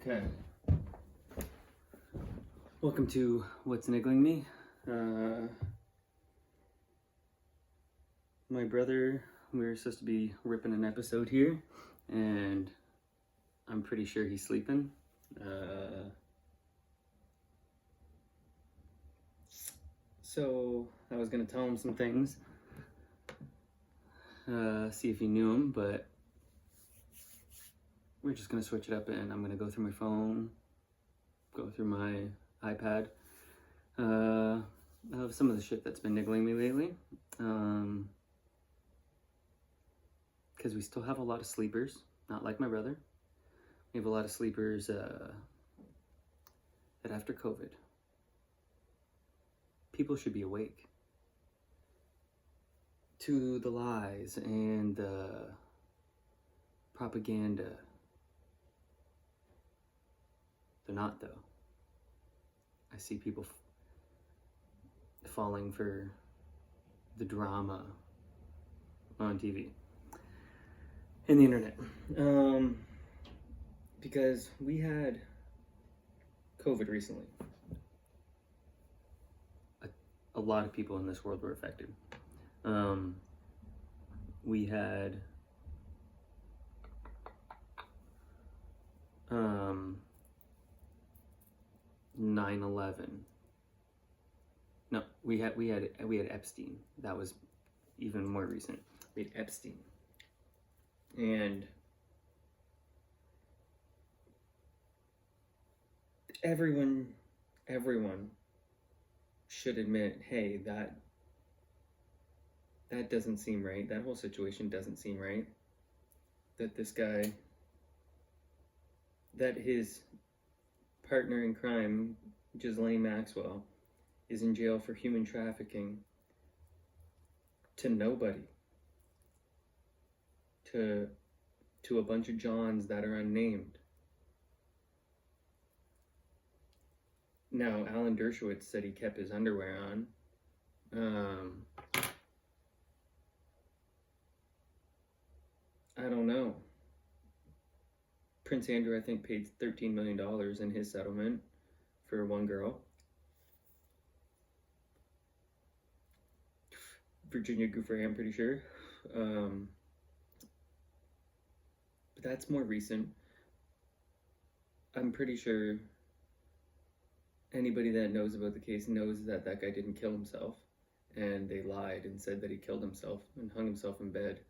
Okay. Welcome to What's Niggling Me. My brother, we were supposed to be ripping an episode here, and I'm pretty sure he's sleeping. So I was gonna tell him some things, see if he knew him, but we're just gonna switch it up, and I'm gonna go through my phone, go through my iPad, of some of the shit that's been niggling me lately. Because we still have a lot of sleepers, not like my brother. We have a lot of sleepers that after COVID, people should be awake to the lies and the propaganda. They're not, though. I see people falling for the drama on TV and the internet. Because we had COVID recently. A lot of people in this world were affected. We had 9/11. No, we had Epstein. That was even more recent. We had Epstein, and everyone should admit, hey, that doesn't seem right. That whole situation doesn't seem right. That this guy, that his partner in crime, Ghislaine Maxwell, is in jail for human trafficking to nobody. To a bunch of Johns that are unnamed. Now, Alan Dershowitz said he kept his underwear on. I don't know. Prince Andrew, I think, paid $13 million in his settlement for one girl. Virginia Giuffre, I'm pretty sure. But that's more recent. I'm pretty sure anybody that knows about the case knows that that guy didn't kill himself, and they lied and said that he killed himself and hung himself in bed.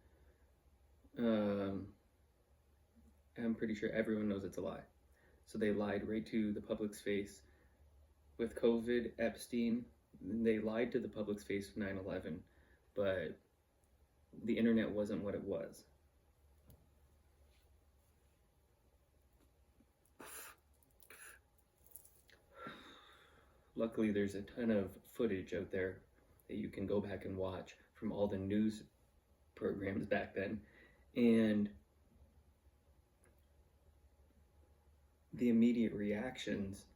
I'm pretty sure everyone knows it's a lie. So they lied right to the public's face with COVID, Epstein. They lied to the public's face with 9/11, but the internet wasn't what it was. Luckily, there's a ton of footage out there that you can go back and watch from all the news programs back then. And the immediate reactions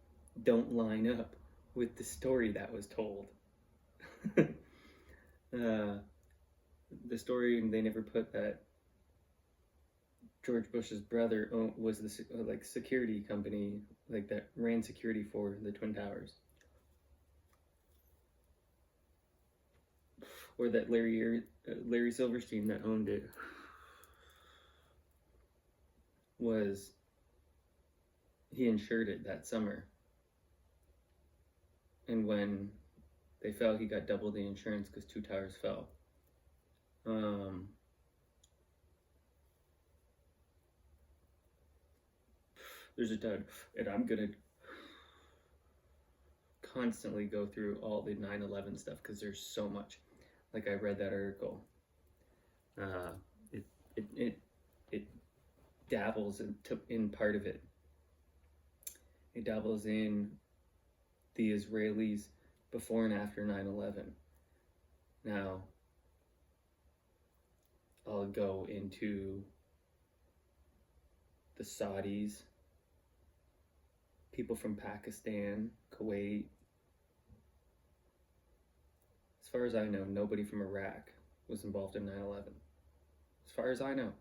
don't line up with the story that was told. The story, they never put that George Bush's brother was the security company that ran security for the Twin Towers. Or that Larry Silverstein that owned it he insured it that summer. And when they fell, he got double the insurance because 2 towers fell. There's a ton, and I'm gonna constantly go through all the 9/11 stuff because there's so much. Like, I read that article. It dabbles in part of it. It dabbles in the Israelis before and after 9/11. Now, I'll go into the Saudis, people from Pakistan, Kuwait. As far as I know, nobody from Iraq was involved in 9/11. As far as I know.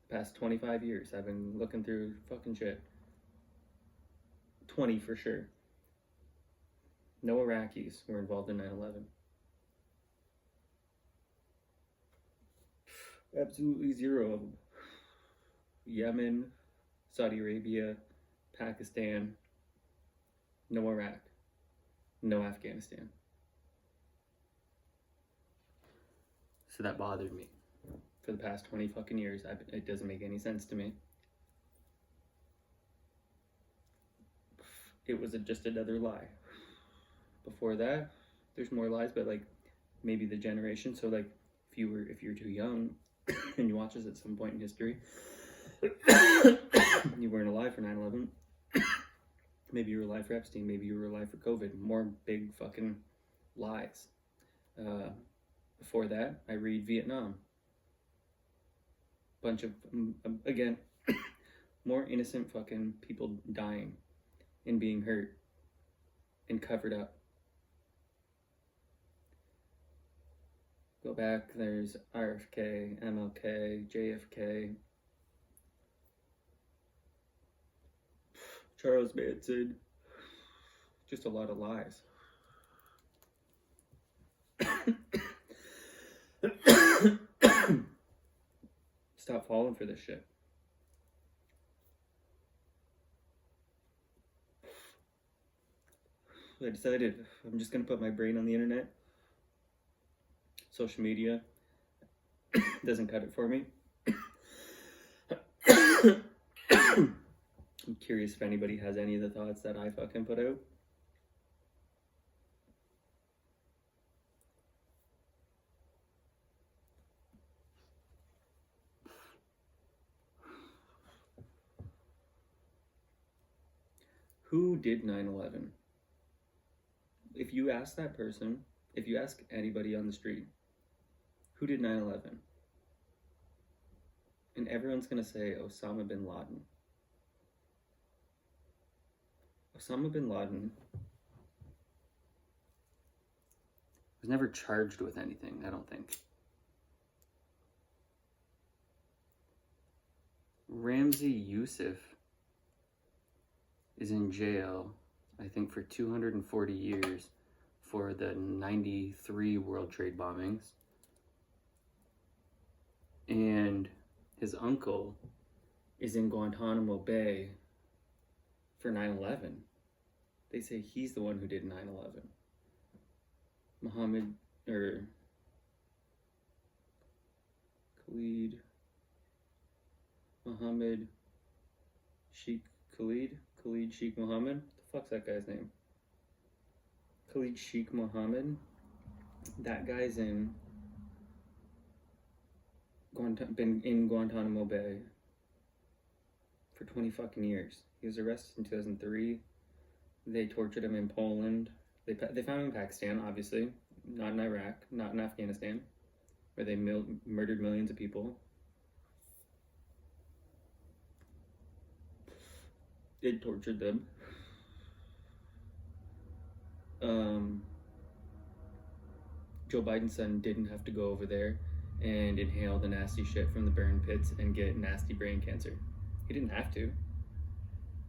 The past 25 years, I've been looking through fucking shit. 20 for sure. No Iraqis were involved in 9/11. Absolutely zero of them. Yemen, Saudi Arabia, Pakistan, no Iraq, no Afghanistan. So that bothered me for the past 20 fucking years. It doesn't make any sense to me. It was just another lie. Before that, there's more lies, but like maybe the generation. So like if you're too young and you watch this at some point in history, you weren't alive for 9/11. Maybe you were alive for Epstein. Maybe you were alive for COVID. More big fucking lies. Before that, I read Vietnam. Bunch of, again, more innocent fucking people dying and being hurt and covered up. Go back, there's RFK, MLK, JFK, Charles Manson. Just a lot of lies. Stop falling for this shit. I decided I'm just gonna put my brain on the internet. Social media doesn't cut it for me. I'm curious if anybody has any of the thoughts that I fucking put out. Who did 9/11? If you ask that person, if you ask anybody on the street, who did 9/11? And everyone's going to say Osama bin Laden. Osama bin Laden was never charged with anything, I don't think. Ramzi Youssef is in jail, I think, for 240 years for the 93 World Trade bombings. And his uncle is in Guantanamo Bay for 9/11. They say he's the one who did 9/11. Mohammed Sheikh Khalid Sheikh Mohammed. The fuck's that guy's name? Khalid Sheikh Mohammed. That guy's been in Guantanamo Bay for 20 fucking years. He was arrested in 2003. They tortured him in Poland. They found him in Pakistan, obviously, not in Iraq, not in Afghanistan, where they murdered millions of people. They tortured them. Joe Biden's son didn't have to go over there and inhale the nasty shit from the burn pits and get nasty brain cancer. He didn't have to.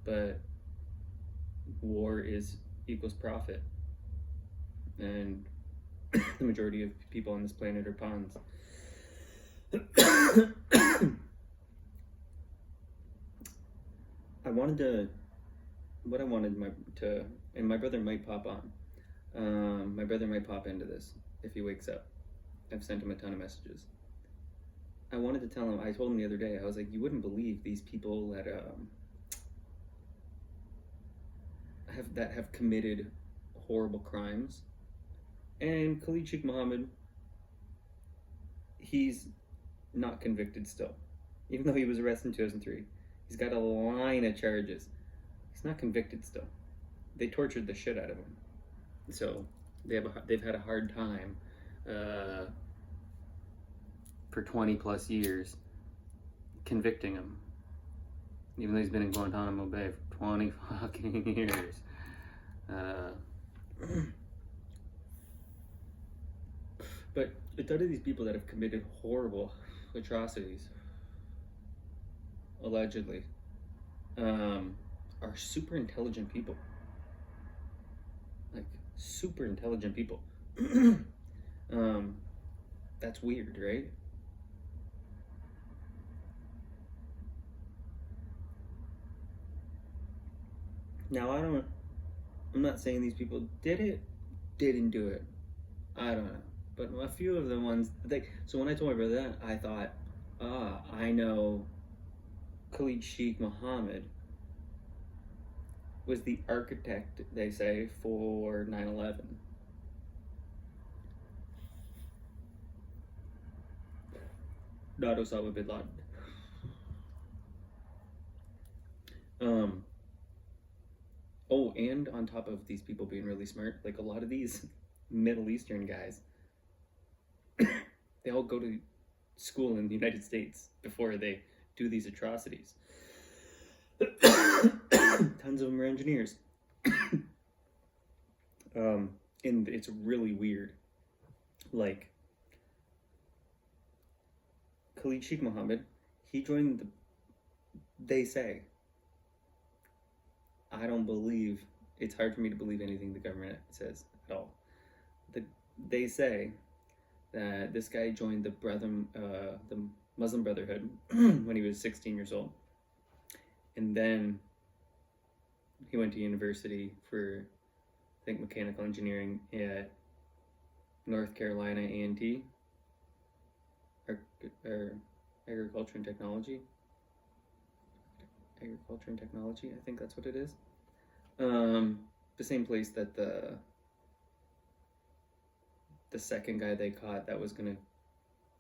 But war equals profit. And the majority of people on this planet are pawns. And my brother might pop on. My brother might pop into this if he wakes up. I've sent him a ton of messages. I wanted to tell him, I told him the other day, I was like, you wouldn't believe these people that have committed horrible crimes. And Khalid Sheikh Mohammed, he's not convicted still. Even though he was arrested in 2003. He's got a line of charges. He's not convicted still. They tortured the shit out of him. So they've had a hard time for 20 plus years convicting him. Even though he's been in Guantanamo Bay for 20 fucking years. But it's out of these people that have committed horrible atrocities, allegedly. are super intelligent people. Like, super intelligent people. That's weird, right? Now, I'm not saying these people didn't do it. I don't know. But a few of the ones, so when I told my brother that, I thought, I know Khalid Sheikh Mohammed was the architect, they say, for 9/11. Not Osama bin Laden. Oh, and on top of these people being really smart, like a lot of these Middle Eastern guys, they all go to school in the United States before they do these atrocities. Tons of them are engineers. And it's really weird. Like, Khalid Sheikh Mohammed, he joined they say, I don't believe, it's hard for me to believe anything the government says at all. They say that this guy joined the Muslim Brotherhood when he was 16 years old. And then he went to university for, I think, mechanical engineering at North Carolina A&T, or agriculture and technology. Agriculture and technology, I think that's what it is. The same place that the second guy they caught that was gonna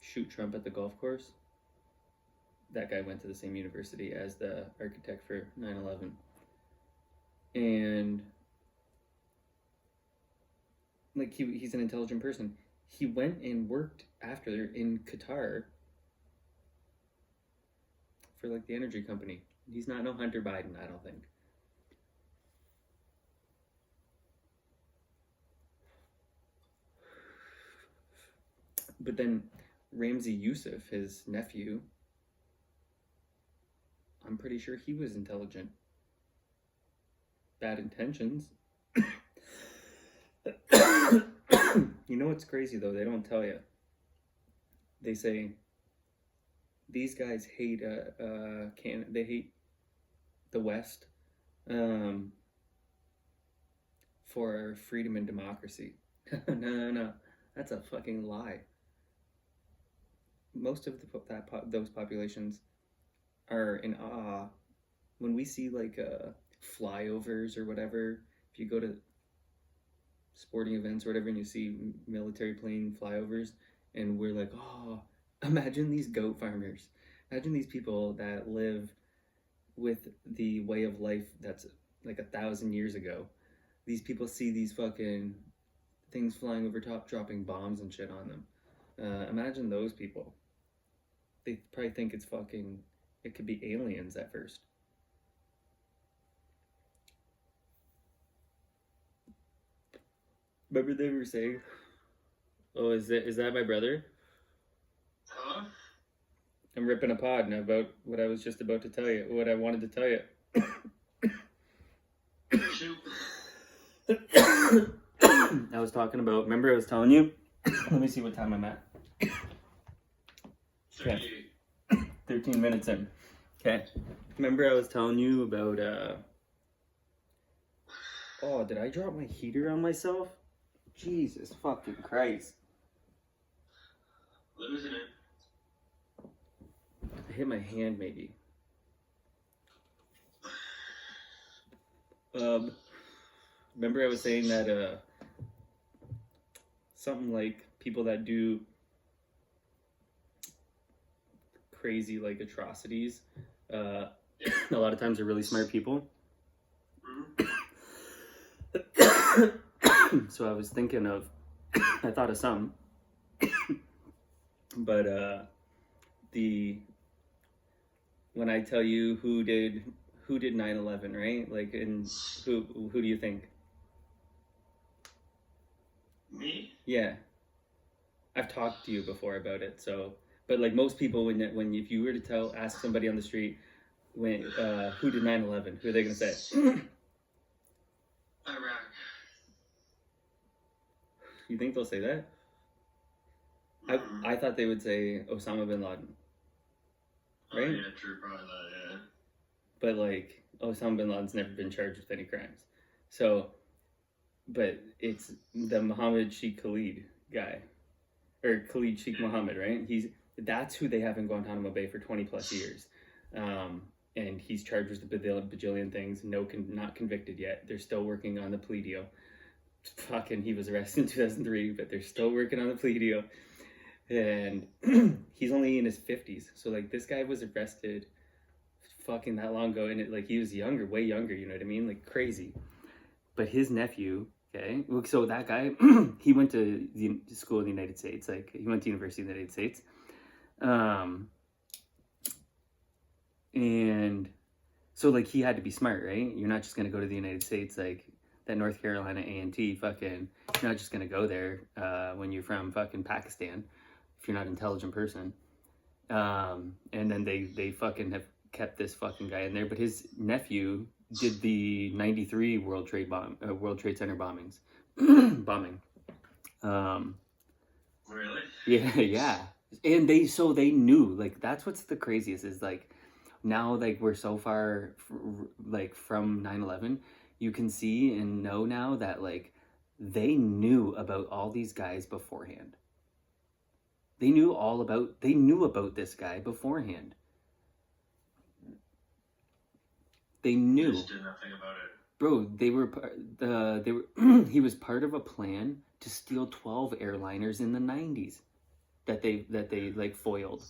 shoot Trump at the golf course, that guy went to the same university as the architect for 9/11. And like, he's an intelligent person. He went and worked after in Qatar for like the energy company. He's not no Hunter Biden, I don't think. But then Ramzi Youssef, his nephew, I'm pretty sure he was intelligent. Bad intentions. You know what's crazy though? They don't tell you. They say these guys hate they hate the West for freedom and democracy. No, that's a fucking lie. Most of those populations are in awe when we see like flyovers or whatever. If you go to sporting events or whatever and you see military plane flyovers, and we're like, oh, imagine these goat farmers. Imagine these people that live with the way of life that's like 1,000 years ago. These people see these fucking things flying over top, dropping bombs and shit on them. Imagine those people. They probably think it could be aliens at first. Remember they were saying, oh, is that my brother? Huh? I'm ripping a pod about what I was just about to tell you, what I wanted to tell you. Shoot. I was talking about, remember I was telling you? Let me see what time I'm at. Okay. 13 minutes in. Okay. Remember I was telling you about, oh, did I drop my heater on myself? Jesus fucking Christ. Losing it. I hit my hand, maybe. Remember I was saying that, something like people that do crazy, like, atrocities, a lot of times are really smart people. So I was thinking of, I thought of some, but when I tell you who did 9/11, right? Like, and who do you think? Me? Yeah, I've talked to you before about it. So, but like most people, when if you were to ask somebody on the street, when who did 9/11? Who are they gonna say? Iraq. You think they'll say that? I thought they would say Osama bin Laden. Right? Oh, yeah, true, probably that, yeah. But like Osama bin Laden's never been charged with any crimes. So, but it's the Mohammed Sheikh Khalid guy, or Khalid Sheikh Mohammed, right? That's who they have in Guantanamo Bay for 20 plus years, and he's charged with a bajillion things. Not convicted yet. They're still working on the plea deal. Fucking, he was arrested in 2003, but they're still working on the plea deal, and he's only in his 50s. So like this guy was arrested fucking that long ago, and he was younger, way younger, you know what I mean, like crazy. But his nephew, okay, so that guy, he went to the school in the United States, like he went to university in the United States, and so like he had to be smart, right? You're not just gonna go to the United States, like that North Carolina A&T, fucking, you're not just gonna go there when you're from fucking Pakistan if you're not an intelligent person. And then they fucking have kept this fucking guy in there, but his nephew did the 93 World Trade Center bombings. Bombing. Really? Yeah. And they knew, like, that's what's the craziest is, like, now, like, we're so far, like, from 9/11, you can see and know now that, like, they knew about all these guys beforehand. They knew about this guy beforehand. They knew. Just did nothing about it. Bro, he was part of a plan to steal 12 airliners in the 90s that they like foiled.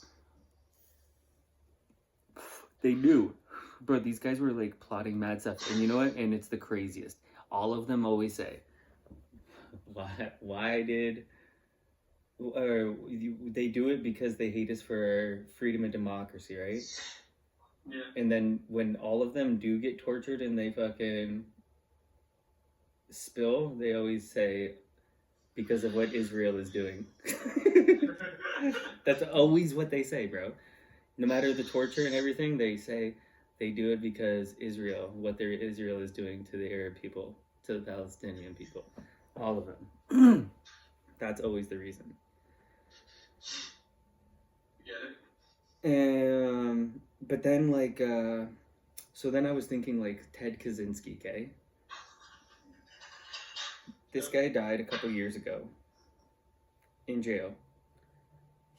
They knew. Bro, these guys were like plotting mad stuff. And you know what? And it's the craziest. All of them always say, why did they do it because they hate us for our freedom and democracy, right? Yeah. And then when all of them do get tortured and they fucking spill, they always say, because of what Israel is doing. That's always what they say, bro. No matter the torture and everything, they say they do it because Israel is doing to the Arab people, to the Palestinian people. All of them. That's always the reason. Get it? But then, like, so then I was thinking, like, Ted Kaczynski, okay? This guy died a couple years ago in jail.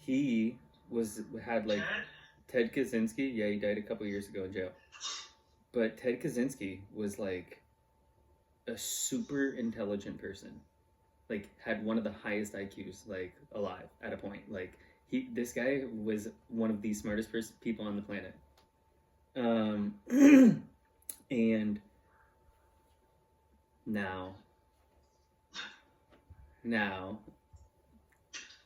He had like, Ted Kaczynski, yeah, he died a couple years ago in jail. But Ted Kaczynski was, like, a super intelligent person. Like, had one of the highest IQs, like, alive at a point. Like, this guy was one of the smartest people on the planet. And now,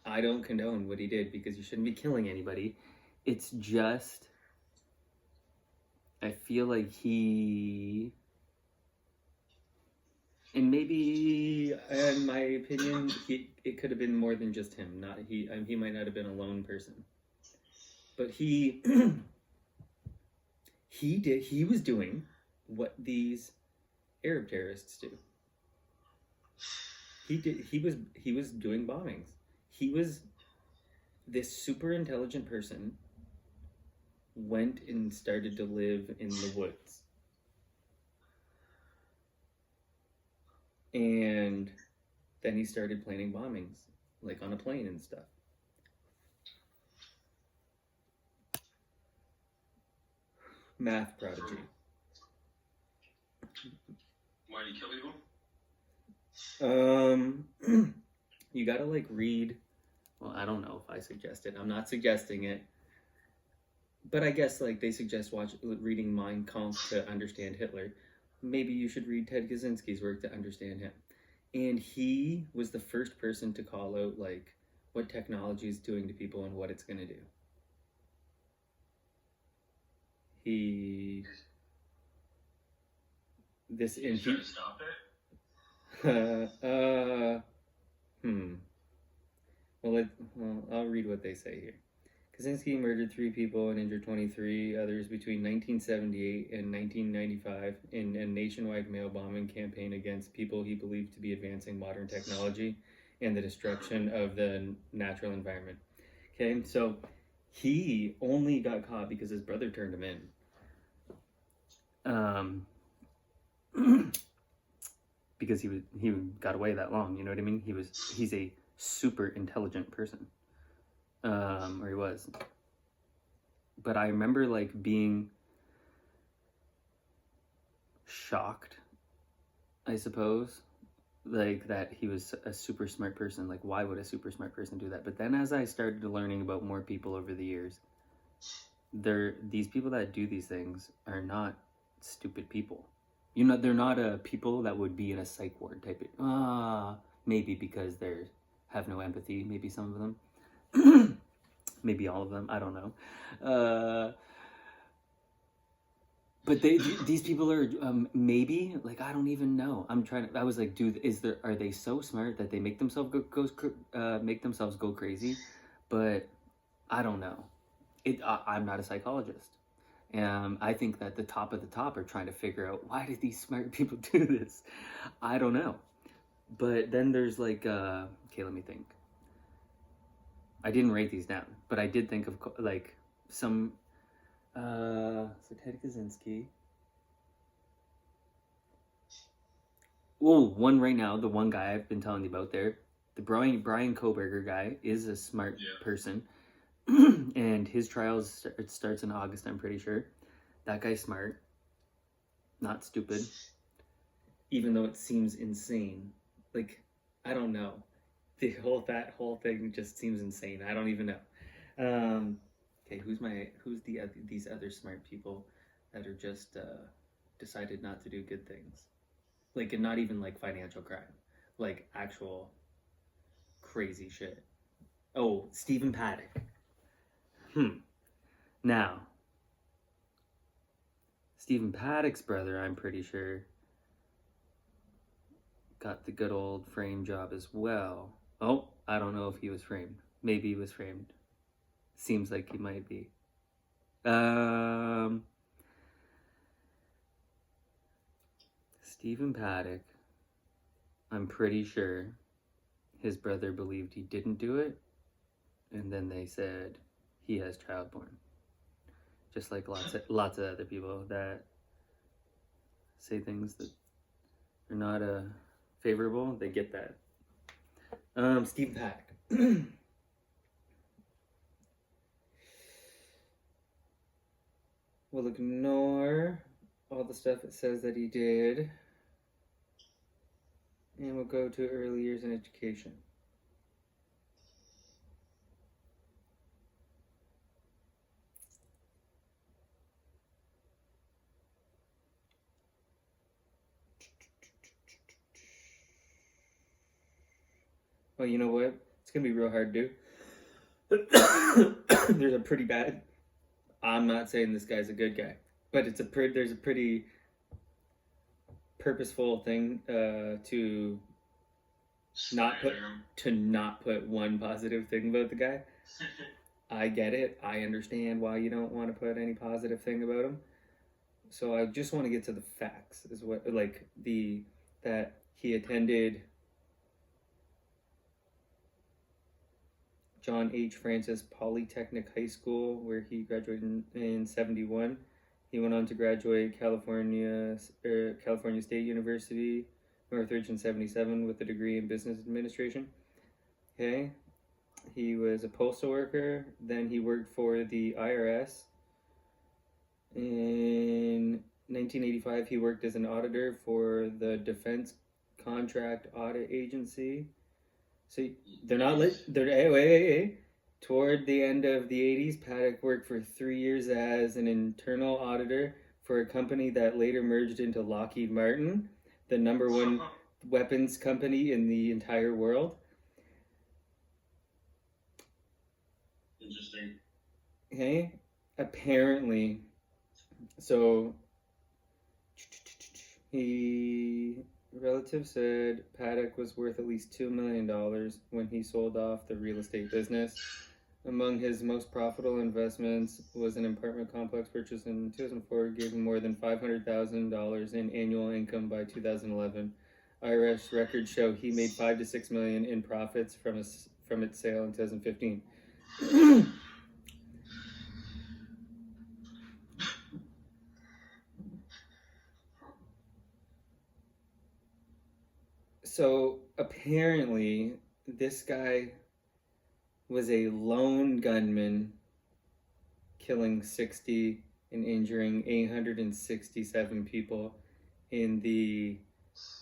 I don't condone what he did because you shouldn't be killing anybody. It's just, I feel like and maybe, in my opinion, it could have been more than just him. He might not have been a lone person, but he was doing what these Arab terrorists do. He was doing bombings. He was this super intelligent person, went and started to live in the woods. And then he started planning bombings, like on a plane and stuff. Math prodigy. Why do you kill people? You gotta like read. Well, I don't know if I suggest it. I'm not suggesting it. But I guess like they suggest reading Mein Kampf to understand Hitler. Maybe you should read Ted Kaczynski's work to understand him. And he was the first person to call out like what technology is doing to people and what it's gonna do. Trying to stop it? Well, I'll read what they say here. Kaczynski murdered 3 people and injured 23 others between 1978 and 1995 in a nationwide mail bombing campaign against people he believed to be advancing modern technology and the destruction of the natural environment. Okay, so he only got caught because his brother turned him in. Because he got away that long, you know what I mean? He's a super intelligent person. Or he was. But I remember like being shocked, I suppose, like that he was a super smart person. Like, why would a super smart person do that? But then as I started learning about more people over the years, these people that do these things are not stupid people. They're not people that would be in a psych ward type of, maybe because they have no empathy, maybe some of them. Maybe all of them, I don't know. But these people are maybe, like, I don't even know. I was like, dude, are they so smart that they make themselves go crazy? But I don't know. I'm not a psychologist. I think that the top of the top are trying to figure out, why did these smart people do this? I don't know. But then there's like, okay, let me think. I didn't write these down, but I did think of like some, so Ted Kaczynski. Oh, one right now, the one guy I've been telling you about there, the Brian Kohberger guy is a smart person. And his trials, it starts in August, I'm pretty sure. That guy's smart. Not stupid. Even though it seems insane. Like, I don't know. That whole thing just seems insane. I don't even know. Okay, these other smart people that are just decided not to do good things? Like, and not even like financial crime. Like actual crazy shit. Oh, Stephen Paddock. Now, Stephen Paddock's brother, I'm pretty sure, got the good old frame job as well. Oh, I don't know if he was framed. Maybe he was framed. Seems like he might be. Stephen Paddock, I'm pretty sure his brother believed he didn't do it, and then they said he has child porn. Just like lots of other people that say things that are not favorable, they get that. Stephen Paddock. We'll ignore all the stuff it says that he did, and we'll go to early years in education. Well, you know what? It's gonna be real hard to do. There's a pretty bad. I'm not saying this guy's a good guy, but there's a pretty purposeful thing to not put one positive thing about the guy. I get it. I understand why you don't want to put any positive thing about him. So I just want to get to the facts. Is what that he attended John H. Francis Polytechnic High School, where he graduated in 71. He went on to graduate California State University, Northridge in 77 with a degree in business administration. Okay. He was a postal worker. Then he worked for the IRS. In 1985, he worked as an auditor for the Defense Contract Audit Agency. So they're not wait. Toward the end of the 80s, Paddock worked for 3 years as an internal auditor for a company that later merged into Lockheed Martin, the number one weapons company in the entire world. Interesting. Okay, apparently, so relatives said Paddock was worth at least $2 million when he sold off the real estate business. Among his most profitable investments was an apartment complex purchased in 2004, gave him more than $500,000 in annual income by 2011. IRS records show he made $5 to $6 million in profits from its sale in 2015. So apparently, this guy was a lone gunman, killing 60 and injuring 867 people in the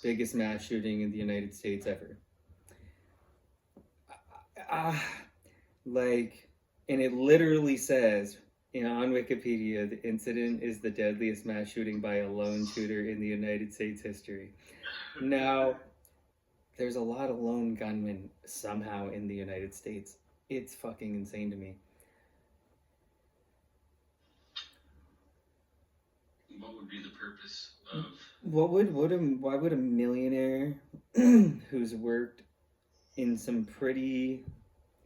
biggest mass shooting in the United States ever. And it literally says on Wikipedia, the incident is the deadliest mass shooting by a lone shooter in the United States history. Now, there's a lot of lone gunmen somehow in the United States. It's fucking insane to me. What would be the purpose of... Why would a millionaire who's worked in some pretty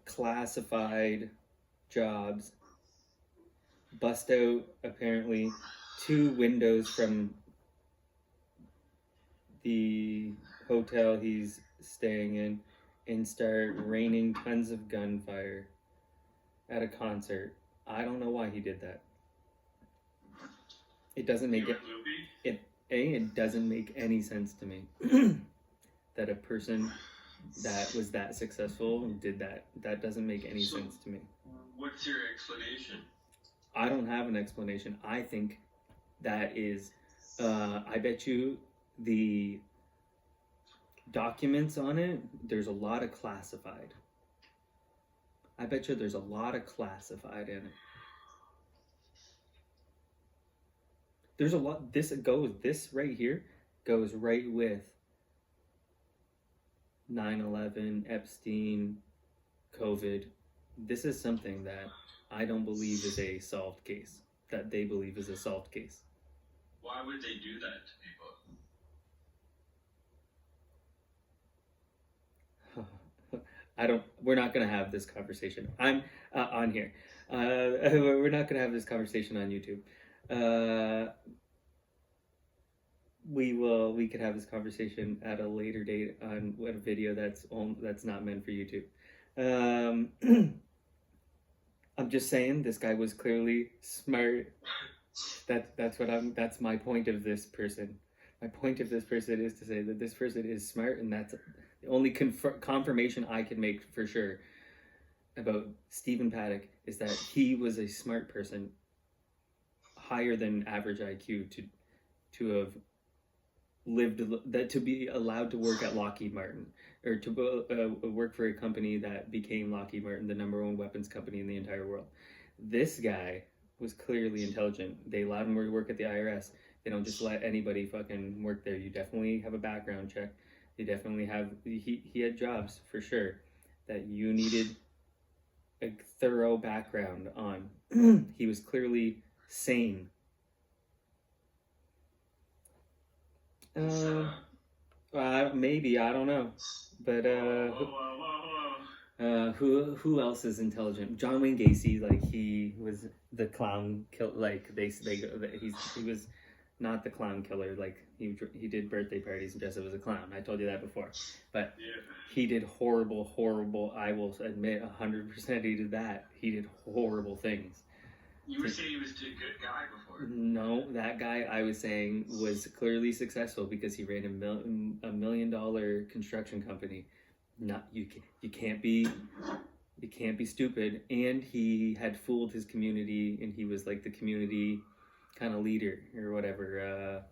classified jobs bust out apparently 2 windows from the hotel he's staying in and start raining tons of gunfire at a concert? I don't know why he did that. It doesn't make it doesn't make any sense to me that a person that was that successful did that. That doesn't make any sense to me. What's your explanation? I don't have an explanation. I think that is, I bet you the documents on it, there's a lot of classified. I bet you there's a lot of classified in it. There's a lot, this right here goes right with 9/11, Epstein, COVID. This is something that I don't believe is a solved case, that they believe is a solved case. Why would they do that to people? We're not going to have this conversation. I'm on here. We're not going to have this conversation on YouTube. We could have this conversation at a later date on a video that's not meant for YouTube. I'm just saying this guy was clearly smart. That's my point of this person. My point of this person is to say that this person is smart, and that's the only confirmation I can make for sure about Stephen Paddock is that he was a smart person, higher than average IQ to have lived, that to be allowed to work at Lockheed Martin, or to work for a company that became Lockheed Martin, the #1 weapons company in the entire world. This guy was clearly intelligent. They allowed him to work at the IRS. They don't just let anybody fucking work there. You definitely have a background check. They definitely have, he had jobs for sure that you needed a thorough background on. He was clearly sane. Maybe, I don't know. But who else is intelligent? John Wayne Gacy, like, he was the clown kill. Like he was not the clown killer. Like he did birthday parties and dressed up as a clown. I told you that before. But yeah, he did horrible. I will admit 100% he did that. He did horrible things. You were saying he was a good guy before. No, that guy I was saying was clearly successful because he ran a $1 million construction company. You can't be stupid. And he had fooled his community, and he was like the community kind of leader or whatever,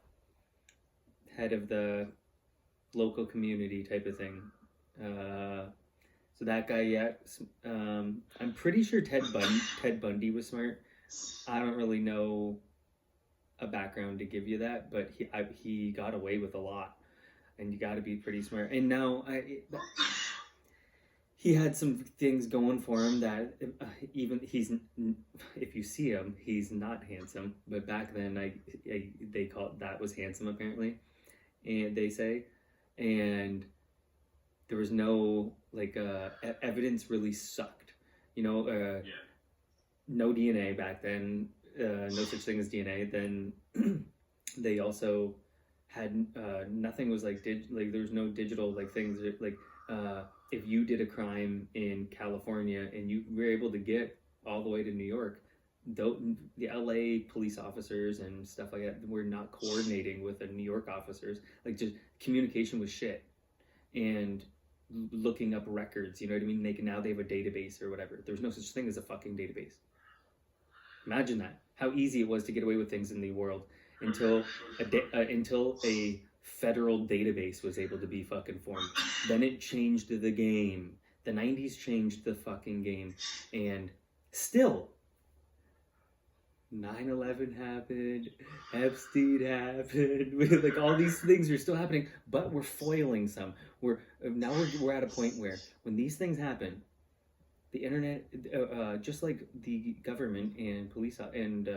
head of the local community type of thing. So that guy, yeah. I'm pretty sure Ted Bundy was smart. I don't really know a background to give you that, but he got away with a lot, and you got to be pretty smart. And now he had some things going for him that even if you see him, he's not handsome. But back then, they called that was handsome apparently, and they say, and there was no evidence really sucked. Yeah. no DNA back then, no such thing as DNA. Then they also had nothing was like like there was no digital like things like if you did a crime in California and you were able to get all the way to New York, the LA police officers and stuff like that were not coordinating with the New York officers. Like just communication was shit, and looking up records. You know what I mean? Now they have a database or whatever. There's no such thing as a fucking database. Imagine that. How easy it was to get away with things in the world until a federal database was able to be fucking formed. Then it changed the game. The 90s changed the fucking game. And still, 9/11 happened, Epstein happened, like all these things are still happening, but we're foiling some. We're at a point where when these things happen, the internet, just like the government and police and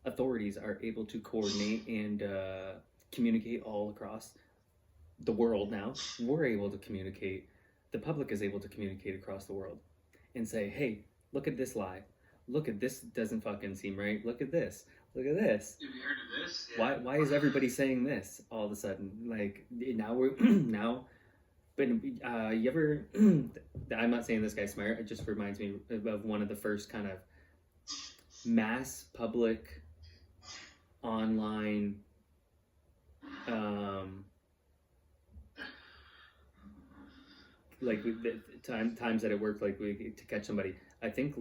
authorities are able to coordinate and communicate all across the world now, we're able to communicate. The public is able to communicate across the world and say, hey, look at this lie. Look at this, doesn't fucking seem right. Look at this. Look at this. Have you heard of this? Yeah. Why is everybody saying this all of a sudden? Like now we're now. But you ever? I'm not saying this guy's smart. It just reminds me of one of the first kind of mass public online like the times that it worked like to catch somebody. I think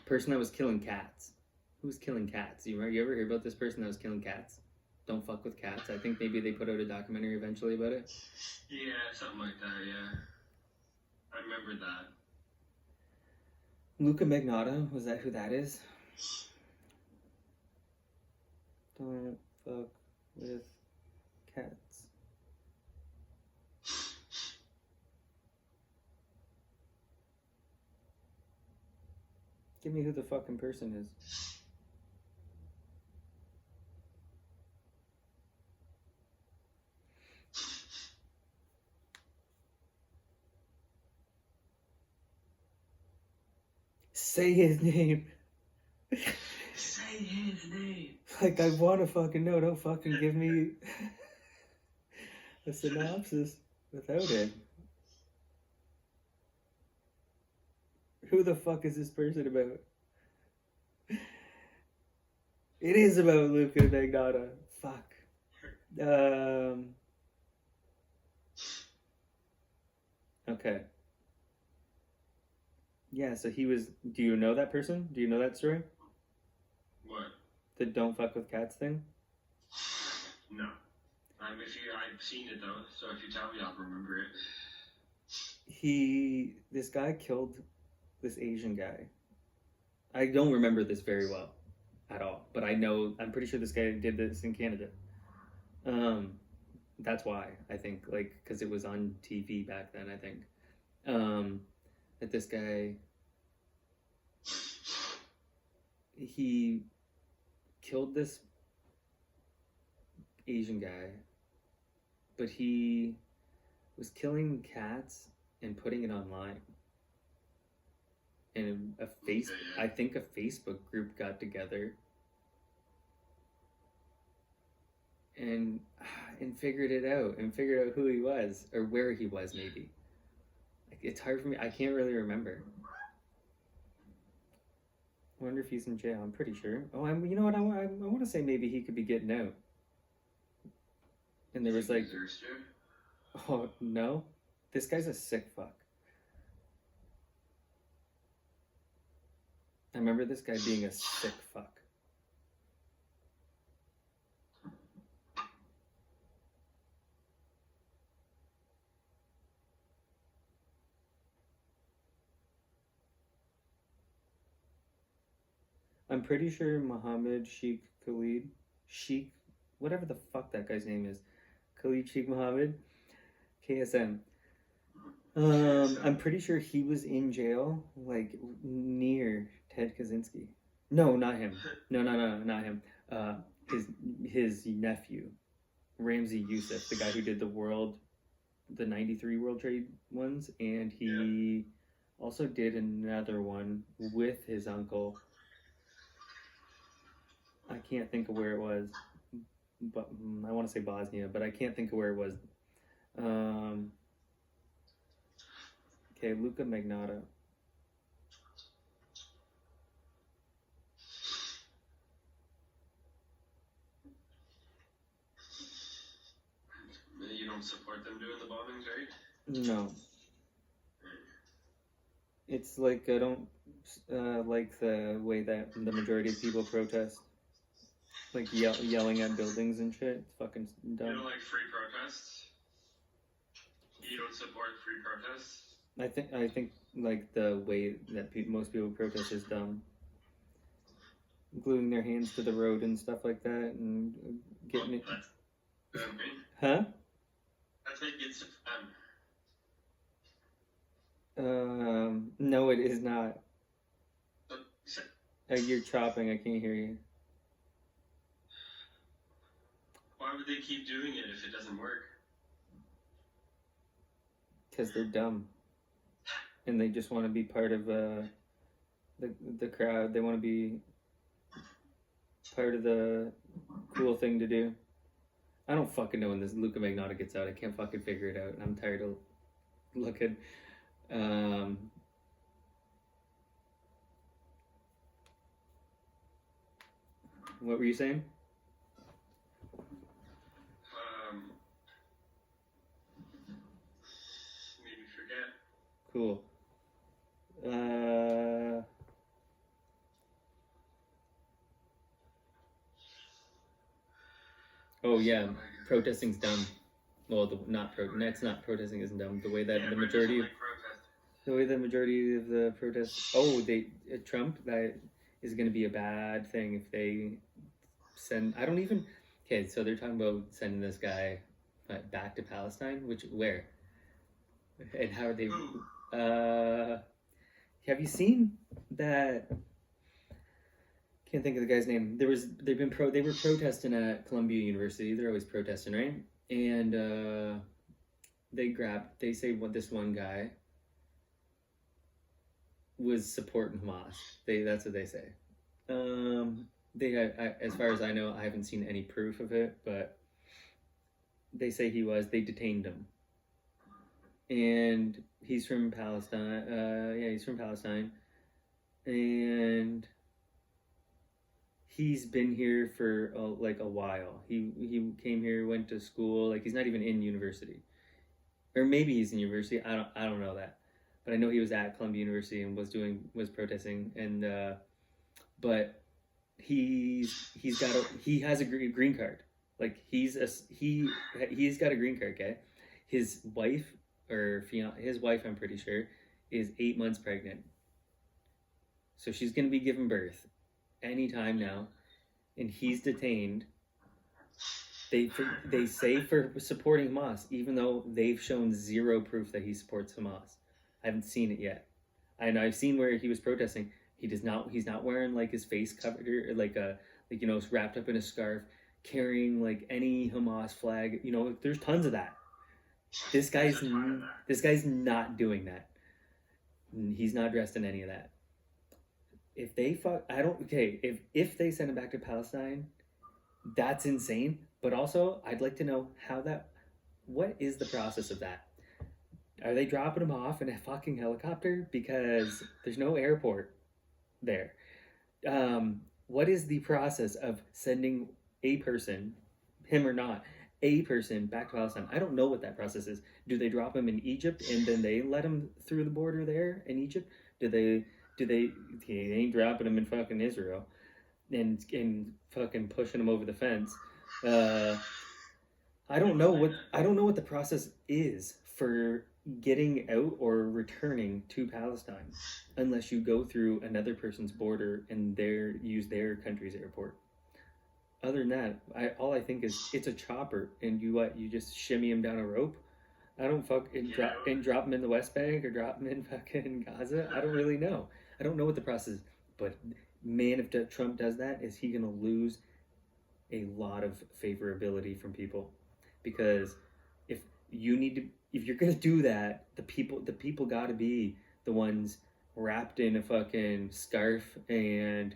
person that was killing cats. Who was killing cats? You ever hear about this person that was killing cats? Don't fuck with cats. I think maybe they put out a documentary eventually about it. Yeah, something like that, yeah. I remember that. Luca Magnotta, was that who that is? Don't fuck with cats. Give me who the fucking person is. Say his name. Say his name. Like, I want to fucking know. Don't fucking give me a synopsis without it. Who the fuck is this person about? It is about Luca Magnotta. Fuck. Okay. Yeah, so he was... Do you know that person? Do you know that story? What? The don't fuck with cats thing? No. I've seen it though, so if you tell me, I'll remember it. This guy killed this Asian guy. I don't remember this very well at all, but I'm pretty sure this guy did this in Canada. That's why, I think, like, because it was on TV back then, I think. That this guy, he killed this Asian guy, but he was killing cats and putting it online. And I think a Facebook group got together and figured it out and figured out who he was or where he was, maybe. It's hard for me. I can't really remember. I wonder if he's in jail. I'm pretty sure. Oh, you know what? I want to say maybe he could be getting out. And there was like, oh no, this guy's a sick fuck. I remember this guy being a sick fuck. I'm pretty sure Mohammed Sheikh Khalid, whatever the fuck that guy's name is, Khalid Sheikh Mohammed, KSM. I'm pretty sure he was in jail, like near Ted Kaczynski. No, not him. No, not him. His nephew, Ramzi Youssef, the guy who did the world the 93 World Trade ones, and he also did another one with his uncle. I can't think of where it was, but I want to say Bosnia, but I can't think of where it was. Okay, Luca Magnotta. You don't support them doing the bombings, right? No. It's like I don't like the way that the majority of people protest. Like yelling at buildings and shit. It's fucking dumb. You don't like free protests? You don't support free protests? I think like the way that most people protest is dumb. Gluing their hands to the road and stuff like that, and getting it. That's Huh? That's how you get No, it is not. You're chopping. I can't hear you. Why would they keep doing it if it doesn't work? Because they're dumb, and they just want to be part of the crowd. They want to be part of the cool thing to do. I don't fucking know when this Luca Magnotta gets out. I can't fucking figure it out. I'm tired of looking. What were you saying? Made me forget. Cool. Oh yeah, protesting's dumb. Well, it's not protesting isn't dumb. The way that the majority of the protests. Oh, Trump. That is going to be a bad thing if they send. I don't even. Okay, so they're talking about sending this guy back to Palestine. Where? And how are they? Have you seen that? Can't think of the guy's name. They were protesting at Columbia University. They're always protesting, right? And they say this one guy was supporting Hamas. That's what they say. As far as I know, I haven't seen any proof of it, but they say he was. They detained him, and he's from Palestine. He's from Palestine, and he's been here for a while. He came here, went to school. Like he's not even in university, or maybe he's in university. I don't know that, but I know he was at Columbia University and was protesting. And but he has a green card. Like he's got a green card. Okay, his wife I'm pretty sure is 8 months pregnant, so she's gonna be giving birth anytime now, and he's detained. They say for supporting Hamas, even though they've shown zero proof that he supports Hamas. I haven't seen it yet. And I've seen where he was protesting. He's not wearing like his face covered or wrapped up in a scarf, carrying like any Hamas flag. There's tons of that. This guy's not doing that. He's not dressed in any of that. If they if they send him back to Palestine, that's insane. But also, I'd like to know what is the process of that? Are they dropping him off in a fucking helicopter? Because there's no airport there. What is the process of sending a person, him or not, a person back to Palestine? I don't know what that process is. Do they drop him in Egypt and then they let him through the border there in Egypt? They ain't dropping him in fucking Israel and fucking pushing him over the fence. I don't know what the process is for getting out or returning to Palestine unless you go through another person's border and use their country's airport. Other than that, all I think is it's a chopper, and you just shimmy him down a rope. I don't drop him in the West Bank or drop him in fucking Gaza. I don't really know. I don't know what the process is, but man, if Trump does that, is he gonna lose a lot of favorability from people? Because if you need to, if you're gonna do that, the people got to be the ones wrapped in a fucking scarf and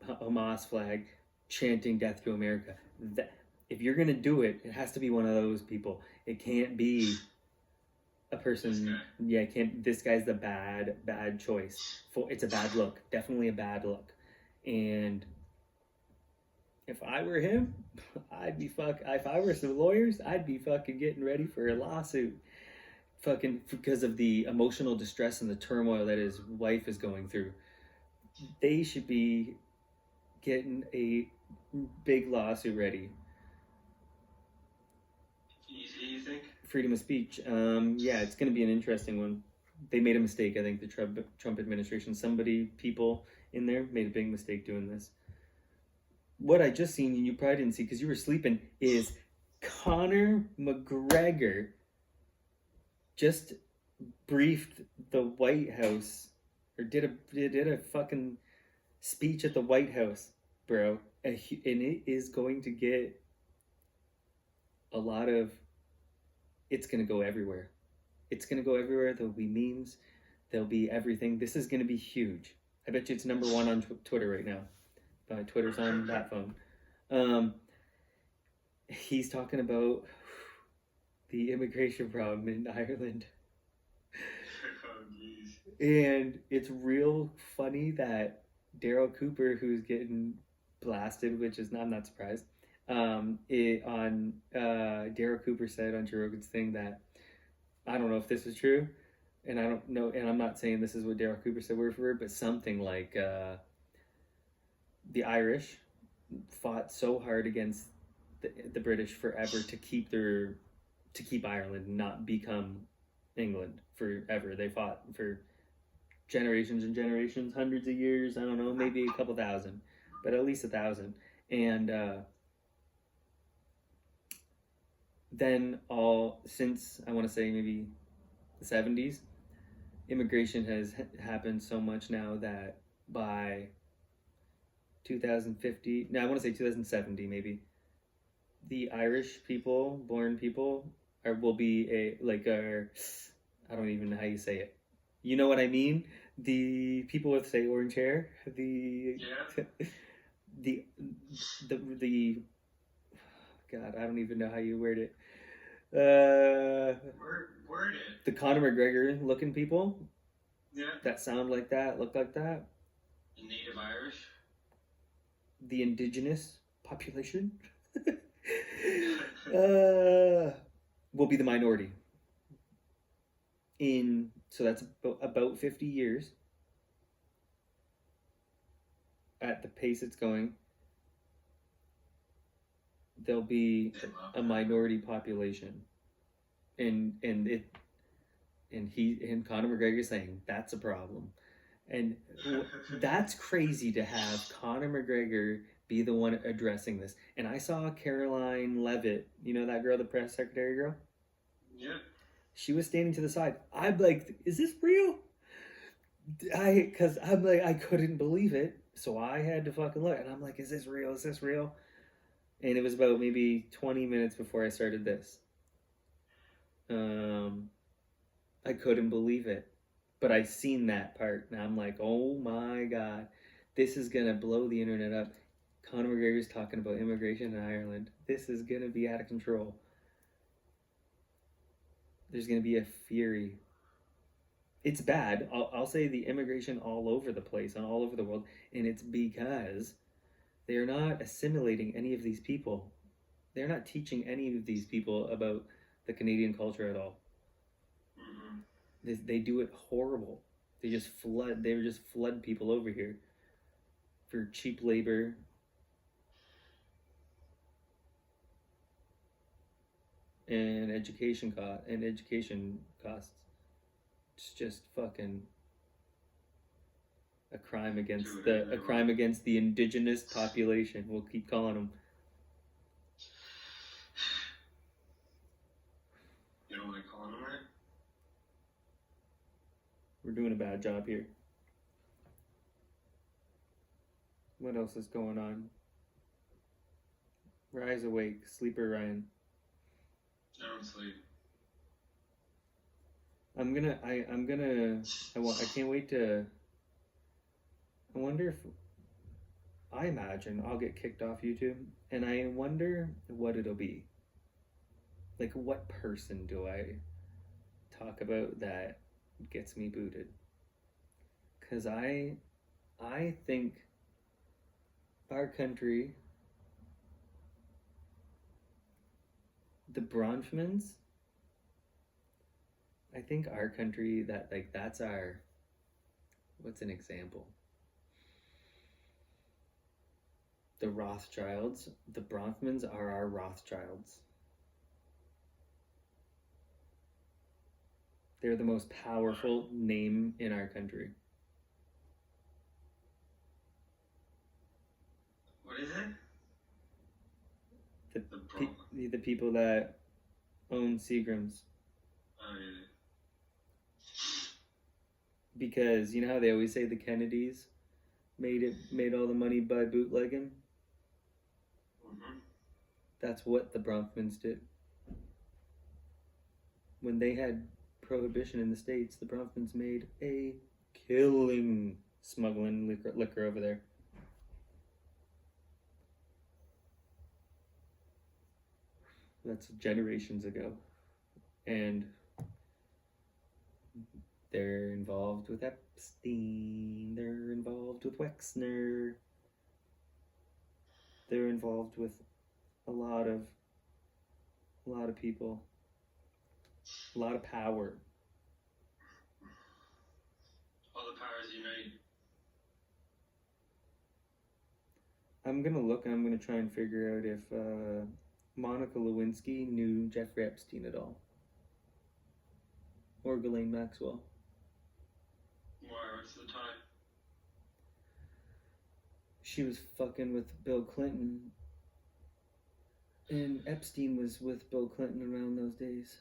Hamas flag, chanting "Death to America." That, if you're gonna do it, it has to be one of those people. It can't be a person. Yeah, it can't. This guy's the bad choice. It's a bad look. Definitely a bad look. And if I were him, I'd be If I were some lawyers, I'd be fucking getting ready for a lawsuit. Fucking because of the emotional distress and the turmoil that his wife is going through. They should be getting a big lawsuit ready. Easy, you think? Freedom of speech. Yeah, it's going to be an interesting one. They made a mistake. I think the Trump administration, people in there made a big mistake doing this. What I just seen, and you probably didn't see because you were sleeping, is Conor McGregor just briefed the White House, or did a fucking speech at the White House, bro, and it is going to get a lot of. It's gonna go everywhere. It's gonna go everywhere. There'll be memes. There'll be everything. This is gonna be huge. I bet you it's number one on Twitter right now. Twitter's on that phone. He's talking about the immigration problem in Ireland. Oh, and it's real funny that Daryl Cooper, who's getting blasted, which is I'm not surprised. Daryl Cooper said on Joe Rogan's thing that I don't know if this is true, and I don't know, and I'm not saying this is what Daryl Cooper said word for word, but something like the Irish fought so hard against the British forever to keep Ireland, not become England forever. They fought for generations and generations, hundreds of years. I don't know, maybe a couple thousand, but at least 1,000. And then since I want to say maybe the 70s, immigration has happened so much now that by 2050, no, I want to say 2070 maybe, the Irish born people will be I don't even know how you say it. You know what I mean? The people with, say, orange hair, the God, I don't even know how you word it. Word it. The Conor McGregor looking people. Yeah. That sound like that, look like that. The native Irish. The indigenous population will be the minority. So that's about 50 years at the pace it's going. There'll be a minority population, and Conor McGregor saying that's a problem, and that's crazy to have Conor McGregor be the one addressing this. And I saw Caroline Levitt, you know that girl, the press secretary girl? Yeah. She was standing to the side. I'm like, is this real? Because I'm like, I couldn't believe it. So I had to fucking look. And I'm like, is this real? Is this real? And it was about maybe 20 minutes before I started this. I couldn't believe it. But I seen that part. And I'm like, oh my God. This is going to blow the internet up. Conor McGregor's talking about immigration in Ireland. This is going to be out of control. There's going to be a fury. It's bad. I'll say the immigration all over the place and all over the world. And it's because they're not assimilating any of these people. They're not teaching any of these people about the Canadian culture at all. Mm-hmm. They do it horrible. They just flood people over here for cheap labor. And education costs. It's just fucking a crime against the indigenous population. We'll keep calling them. You don't like calling them that? We're doing a bad job here. What else is going on? Rise awake, sleeper Ryan. I don't sleep. I'm gonna. I can't wait to. I wonder if. I imagine I'll get kicked off YouTube, and I wonder what it'll be. Like, what person do I talk about that gets me booted? Because I think our country, the Bronfmans, I think our country, that, like, that's our, what's an example? The Rothschilds, the Bronfmans are our Rothschilds. They're the most powerful name in our country. What is it? The people that own Seagrams. Oh, yeah. Because you know how they always say the Kennedys made all the money by bootlegging? Mm-hmm. That's what the Bronfmans did. When they had prohibition in the States, the Bronfmans made a killing smuggling liquor over there. That's generations ago. And they're involved with Epstein. They're involved with Wexner. They're involved with a lot of people. A lot of power. All the powers unite. I'm gonna look and I'm gonna try and figure out if Monica Lewinsky knew Jeffrey Epstein at all. Or Ghislaine Maxwell. Why? What's the tie? She was fucking with Bill Clinton. And Epstein was with Bill Clinton around those days.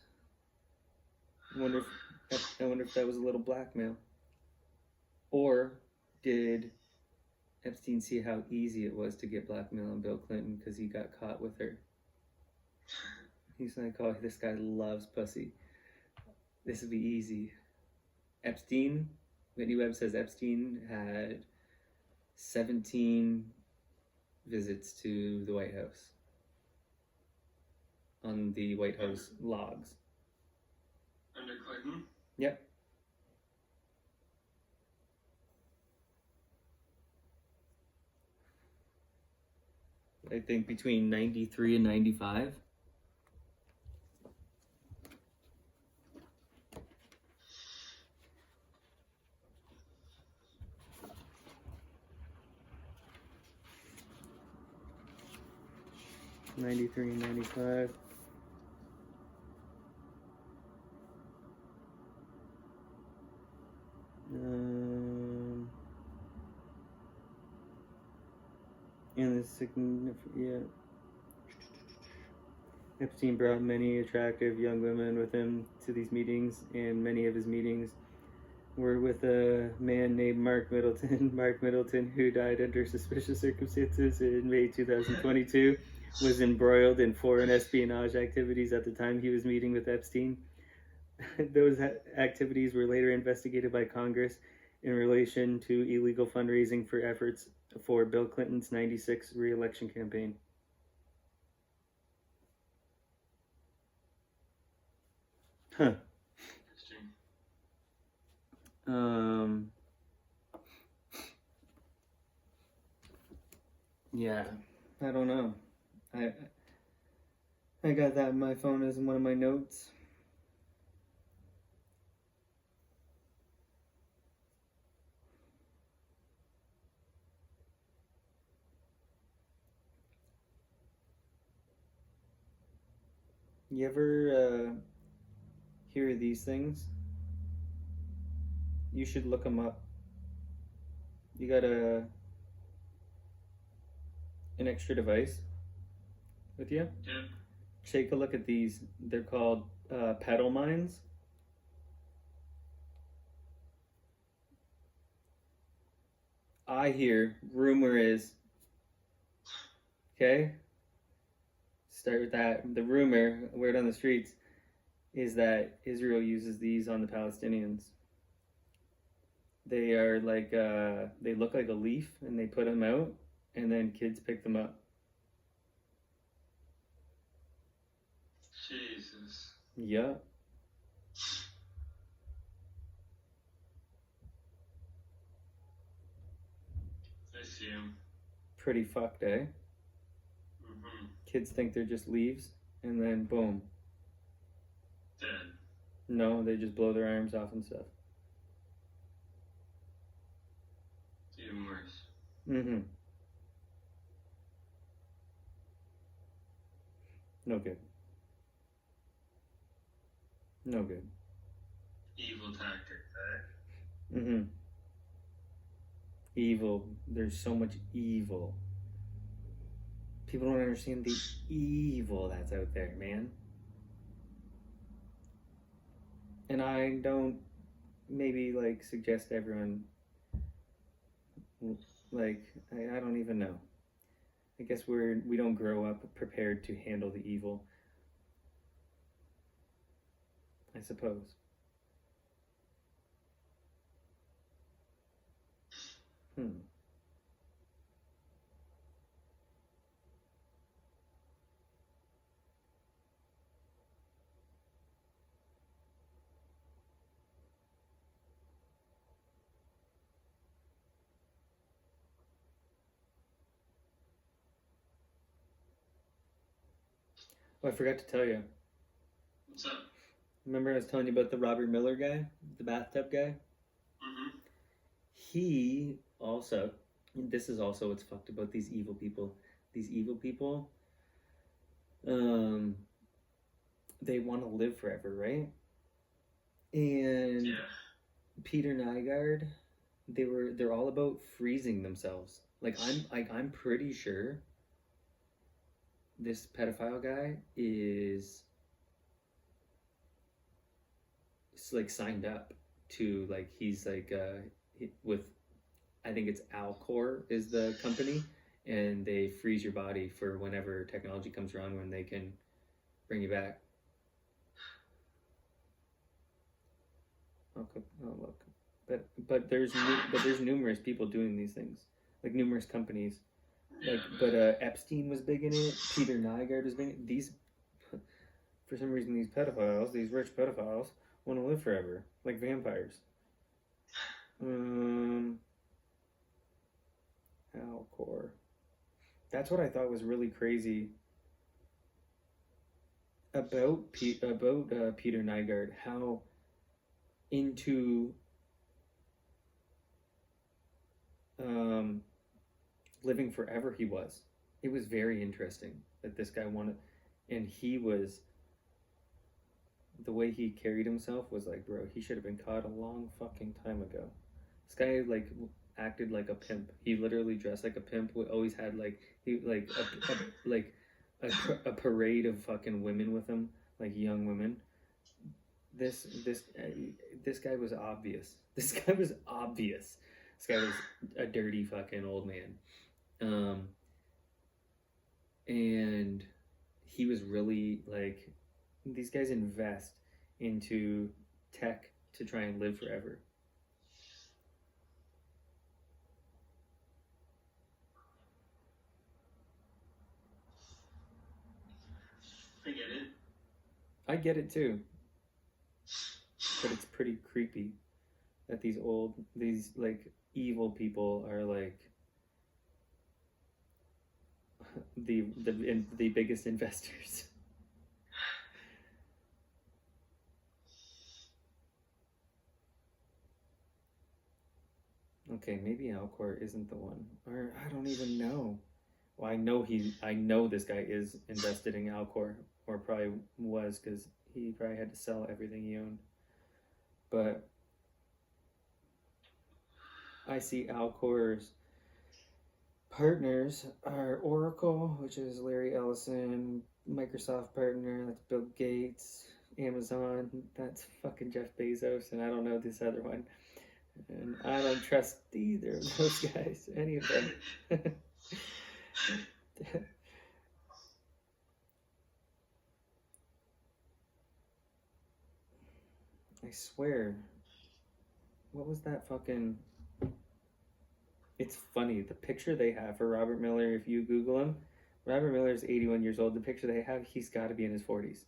I wonder if that was a little blackmail. Or did Epstein see how easy it was to get blackmail on Bill Clinton because he got caught with her? He's like, oh, this guy loves pussy. This would be easy. Epstein, Whitney Webb says Epstein had 17 visits to the White House on the White House logs. Under Clinton? Yep. I think between 93 and 95. '93 and '95. And the significant, yeah. Epstein brought many attractive young women with him to these meetings, and many of his meetings were with a man named Mark Middleton. Mark Middleton, who died under suspicious circumstances in May 2022, was embroiled in foreign espionage activities at the time he was meeting with Epstein. Those activities were later investigated by Congress in relation to illegal fundraising for efforts for Bill Clinton's '96 re-election campaign. Huh. Interesting. Yeah, I don't know. I got that in my phone as one of my notes. You ever hear these things? You should look them up. You got an extra device with you? Yeah. Take a look at these. They're called pedal mines. I hear, rumor is, okay? Start with that. The rumor, word on the streets, is that Israel uses these on the Palestinians. They are like they look like a leaf, and they put them out, and then kids pick them up. Jesus. Yeah. I see him. Pretty fucked, eh? Mm-hmm. Kids think they're just leaves, and then boom. Dead. No, they just blow their arms off and stuff. Even worse. Mm-hmm. No good. No good. Evil tactic, eh? Mm-hmm. Evil. There's so much evil. People don't understand the evil that's out there, man. And I don't maybe like suggest everyone like I don't even know. I guess we don't grow up prepared to handle the evil. I suppose. Oh, I forgot to tell you. What's up? Remember I was telling you about the Robert Miller guy, the bathtub guy? Mm-hmm. He also, this is also what's fucked about these evil people. These evil people, they want to live forever, right? And Yeah. Peter Nygaard, they're all about freezing themselves. I'm pretty sure this pedophile guy is like signed up to like he's like with I think it's Alcor is the company, and they freeze your body for whenever technology comes around when they can bring you back. Oh look, but there's numerous people doing these things, like numerous companies. Yeah, But Epstein was big in it. Peter Nygaard was big in it. These, for some reason, these pedophiles, these rich pedophiles, want to live forever, like vampires. Alcor. That's what I thought was really crazy about Peter Nygaard. How into living forever he was. It was very interesting that this guy wanted, and he was, the way he carried himself was like, bro, he should have been caught a long fucking time ago. This guy like acted like a pimp. He literally dressed like a pimp. Always had like a parade of fucking women with him, like young women. This guy was obvious. This guy was obvious. This guy was a dirty fucking old man. And he was really like, these guys invest into tech to try and live forever. I get it. I get it too. But it's pretty creepy that these like evil people are like the biggest investors. Okay, maybe Alcor isn't the one, or I don't even know. Well, I know this guy is invested in Alcor, or probably was, because he probably had to sell everything he owned. But I see Alcor's partners are Oracle, which is Larry Ellison, Microsoft partner, that's Bill Gates, Amazon, that's fucking Jeff Bezos, and I don't know this other one. And I don't trust either of those guys, any of them. I swear. What was that fucking... It's funny, the picture they have for Robert Miller, if you Google him, Robert Miller is 81 years old. The picture they have, he's got to be in his 40s.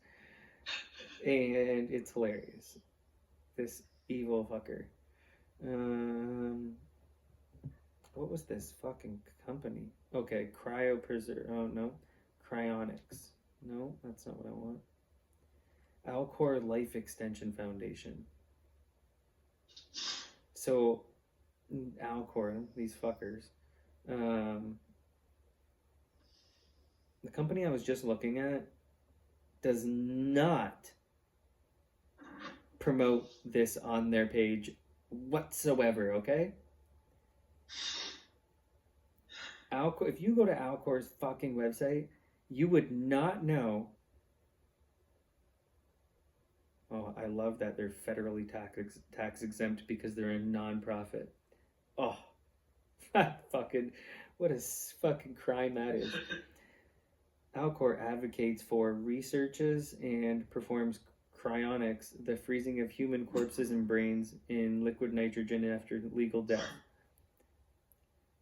And it's hilarious. This evil fucker. What was this fucking company? Okay, Cryopreserve. Oh, no. Cryonics. No, that's not what I want. Alcor Life Extension Foundation. So, Alcor, these fuckers. The company I was just looking at does not promote this on their page whatsoever, okay? Alcor, if you go to Alcor's fucking website, you would not know. Oh, I love that they're federally tax exempt because they're a non-profit. Oh, fucking, what a fucking crime that is. Alcor advocates for researches and performs cryonics, the freezing of human corpses and brains in liquid nitrogen after legal death,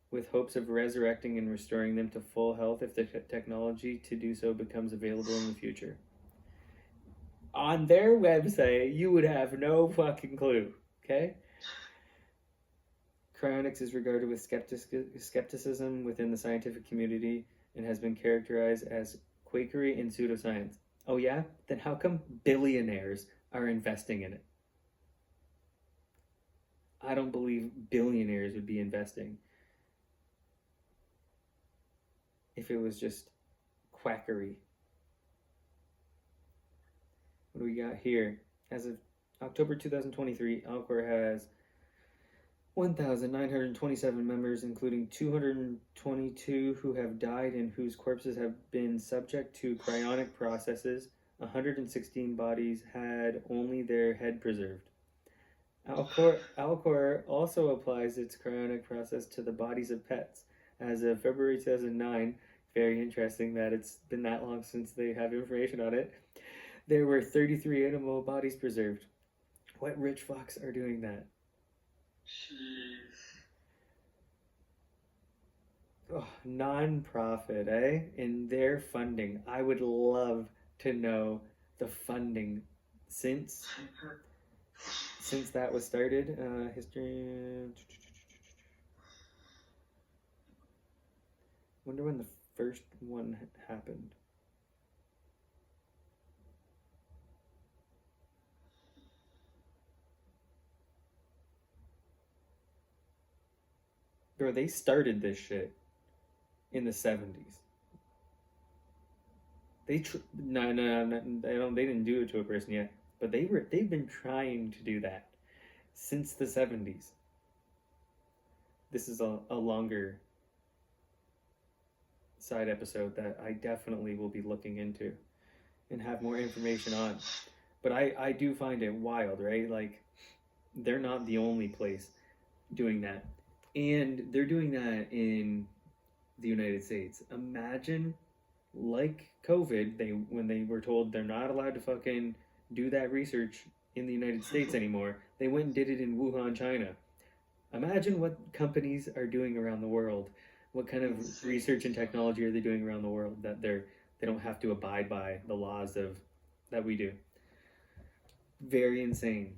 with hopes of resurrecting and restoring them to full health if the technology to do so becomes available in the future. On their website, you would have no fucking clue, okay? Cryonics is regarded with skepticism within the scientific community and has been characterized as quakery and pseudoscience. Oh yeah? Then how come billionaires are investing in it? I don't believe billionaires would be investing if it was just quackery. What do we got here? As of October 2023, Alcor has 1,927 members, including 222 who have died and whose corpses have been subject to cryonic processes. 116 bodies had only their head preserved. Alcor also applies its cryonic process to the bodies of pets. As of February 2009, very interesting that it's been that long since they have information on it, there were 33 animal bodies preserved. What rich fucks are doing that? Jeez. Oh, non-profit, eh? In their funding. I would love to know the funding since that was started. History. Wonder when the first one happened. Bro, they started this shit in the 70s. They didn't do it to a person yet, but they've been trying to do that since the 70s. This is a longer side episode that I definitely will be looking into and have more information on. But I do find it wild, right? Like, they're not the only place doing that. And they're doing that in the United States. Imagine, like COVID, when they were told they're not allowed to fucking do that research in the United States anymore, they went and did it in Wuhan, China. Imagine what companies are doing around the world. What kind of research and technology are they doing around the world that they don't have to abide by the laws that we do? Very insane.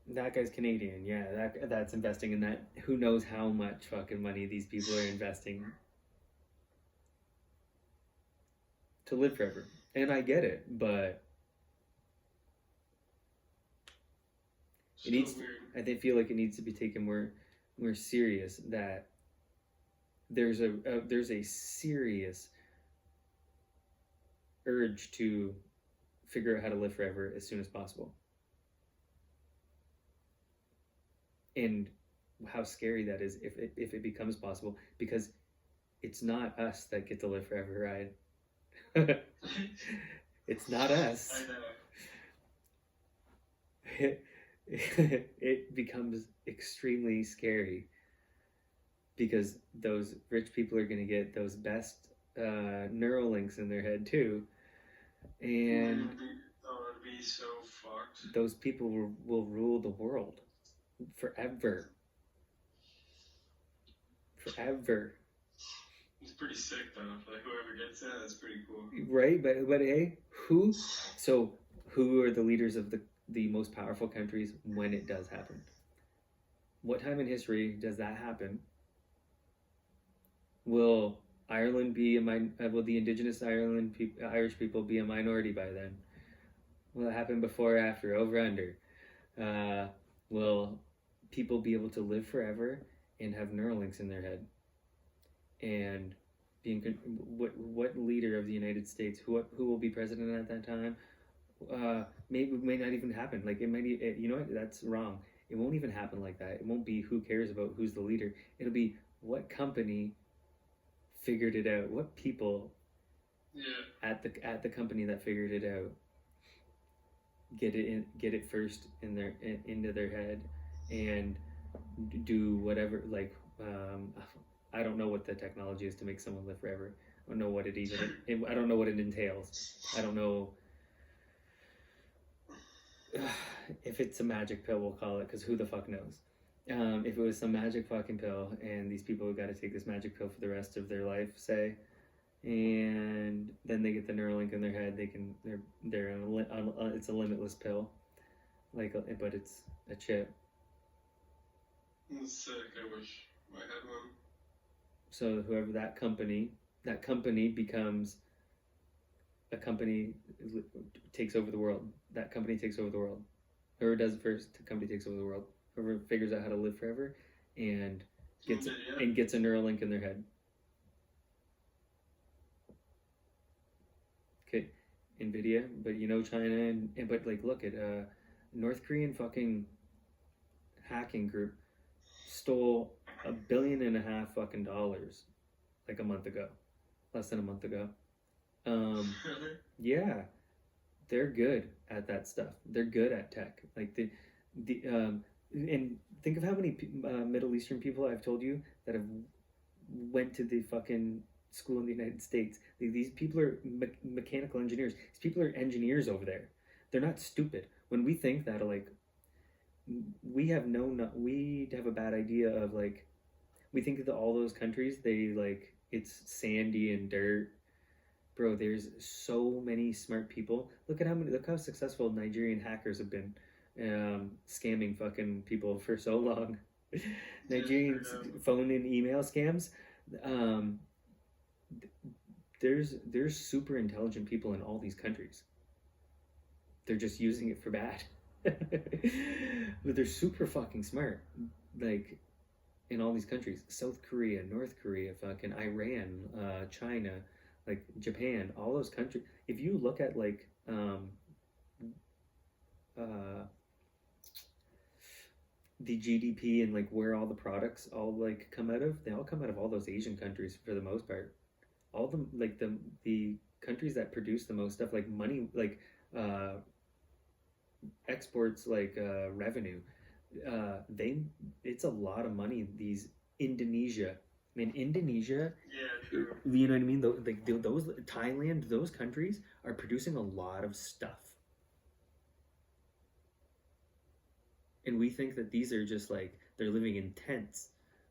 That guy's Canadian, yeah, that's investing in that. Who knows how much fucking money these people are investing to live forever. And I get it, but it needs. I feel like it needs to be taken more serious. That there's a serious urge to figure out how to live forever as soon as possible. And how scary that is if it becomes possible, because it's not us that get to live forever, right? It's not us. I know. It becomes extremely scary because those rich people are going to get those best neural links in their head too, and It'd be be so fucked. Those people will rule the world forever. Forever. It's pretty sick though. Like whoever gets that, that's pretty cool. Right, but hey, who? So who are the leaders of the most powerful countries when it does happen? What time in history does that happen? Will Ireland be will the indigenous Irish people be a minority by then? Will it happen before or after? Over under? Will people be able to live forever and have Neuralinks in their head? And what leader of the United States, who will be president at that time? Maybe may not even happen. Like it might. You know what? That's wrong. It won't even happen like that. It won't be who cares about who's the leader. It'll be what company figured it out. What people at the company that figured it out get it first into their head and do whatever. Like I don't know what the technology is to make someone live forever. I don't know what I don't know what it entails. I don't know if it's a magic pill, we'll call it, because who the fuck knows? If it was some magic fucking pill and these people have got to take this magic pill for the rest of their life, say, and then they get the Neuralink in their head, it's a limitless pill, but it's a chip. That's sick. I wish I had one. So whoever that company becomes a company, takes over the world. That company takes over the world. Whoever does it first, the company takes over the world. Whoever figures out how to live forever and gets a Neuralink in their head. Okay, NVIDIA, but China but like look at North Korean fucking hacking group stole $1.5 billion fucking dollars like a month ago, less than a month ago. Really? Yeah, they're good at that stuff. They're good at tech. Like and think of how many Middle Eastern people I've told you that have went to the fucking school in the United States. These people are mechanical engineers. These people are engineers over there. They're not stupid. When we think that, like, we have a bad idea of, like, we think that all those countries, it's sandy and dirt. Bro, there's so many smart people. Look how successful Nigerian hackers have been scamming fucking people for so long. Nigerian phone and email scams. There's super intelligent people in all these countries. They're just using it for bad. But they're super fucking smart. Like, in all these countries. South Korea, North Korea, fucking Iran, China, like Japan, all those countries. If you look at like the GDP and like where all the products all like come out of, they all come out of all those Asian countries for the most part. All the like the countries that produce the most stuff, like money, like exports, like revenue, it's a lot of money. These Indonesia, Indonesia, yeah, true. You know what I mean? Those Thailand, those countries are producing a lot of stuff. And we think that these are just like, they're living in tents.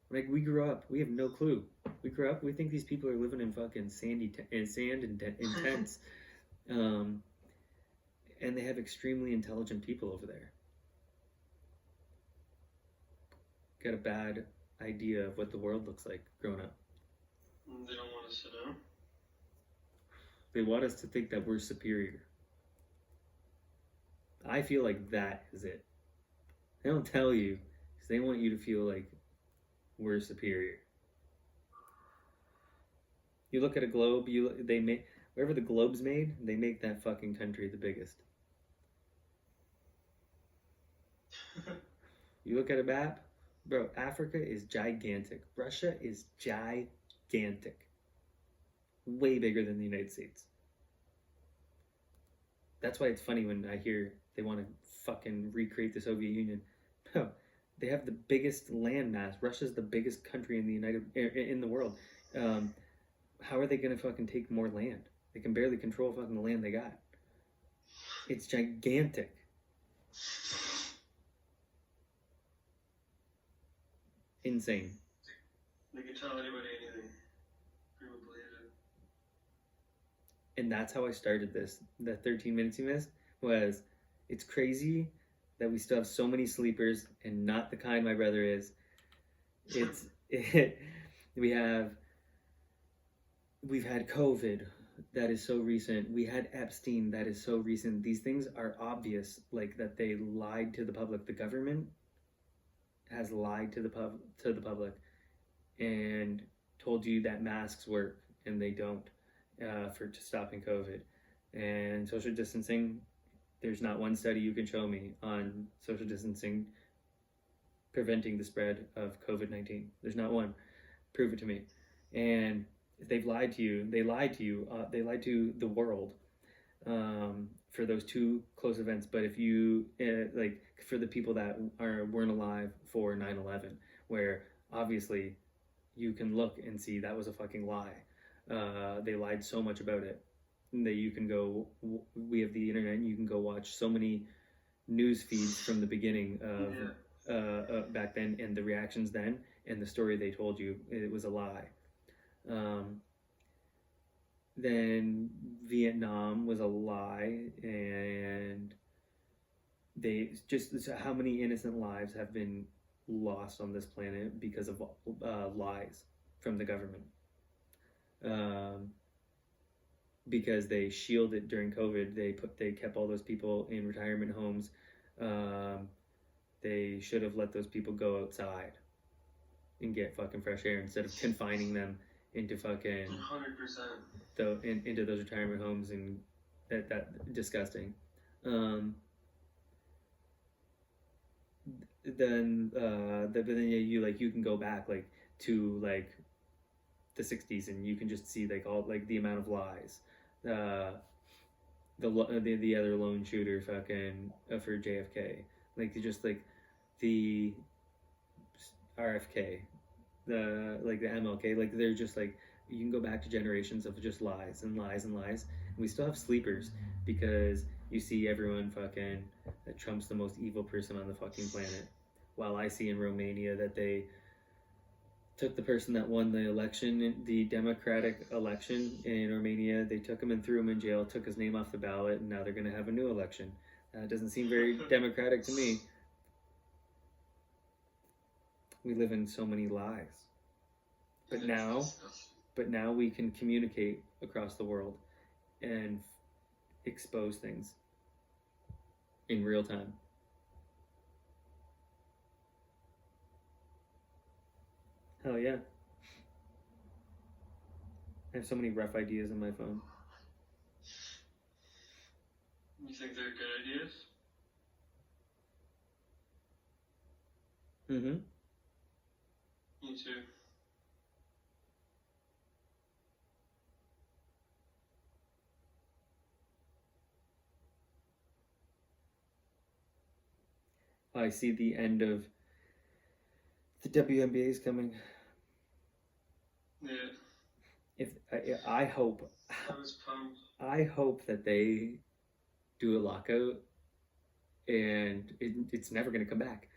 Like, we grew up, we have no clue. We grew up, we think these people are living in fucking sand and tents. And they have extremely intelligent people over there. Got a bad idea of what the world looks like growing up. They don't want to sit down. They want us to think that we're superior. I feel like that is it. They don't tell you because they want you to feel like we're superior. You look at a globe, wherever the globe's made, they make that fucking country the biggest. You look at a map, bro, Africa is gigantic. Russia is gigantic. Way bigger than the United States. That's why it's funny when I hear they want to fucking recreate the Soviet Union. No, they have the biggest land mass. Russia's the biggest country in the world. How are they gonna fucking take more land? They can barely control fucking the land they got. It's gigantic. Insane. They can tell anybody anything. People believe it. And that's how I started this. The 13 minutes you missed was, it's crazy that we still have so many sleepers and not the kind my brother is. We've had COVID, that is so recent. We had Epstein, that is so recent. These things are obvious, like that they lied to the public. The government has lied to the public and told you that masks work and they don't, for stopping COVID. And social distancing, there's not one study you can show me on social distancing preventing the spread of COVID-19. There's not one. Prove it to me. And if they've lied to you, they lied to the world, for those two close events. But if you, like, for the people that weren't alive for 9/11, where obviously you can look and see that was a fucking lie. They lied so much about it that you can go, we have the internet, and you can go watch so many news feeds from the beginning of back then, and the reactions then, and the story they told you, it was a lie. Then Vietnam was a lie, and they just, how many innocent lives have been lost on this planet because of lies from the government, because they shielded during COVID. They kept all those people in retirement homes. They should have let those people go outside and get fucking fresh air instead of confining them into fucking 100%. Into those retirement homes, and that disgusting. Then you can go back like to like the 60s, and you can just see like all like the amount of lies. The other lone shooter fucking for JFK, like just like the RFK, the MLK, like they're just like, you can go back to generations of just lies and lies and lies. And we still have sleepers because you see everyone fucking that Trump's the most evil person on the fucking planet. While I see in Romania that they took the person that won the election, the democratic election in Romania, they took him and threw him in jail, took his name off the ballot, and now they're going to have a new election. It doesn't seem very democratic to me. We live in so many lies. But now we can communicate across the world and expose things in real time. Hell yeah. I have so many rough ideas on my phone. You think they're good ideas? Mm-hmm. Me too. I see the end of the WNBA is coming. Yeah. I hope. I was pumped. I hope that they do a lockout, and it's never going to come back.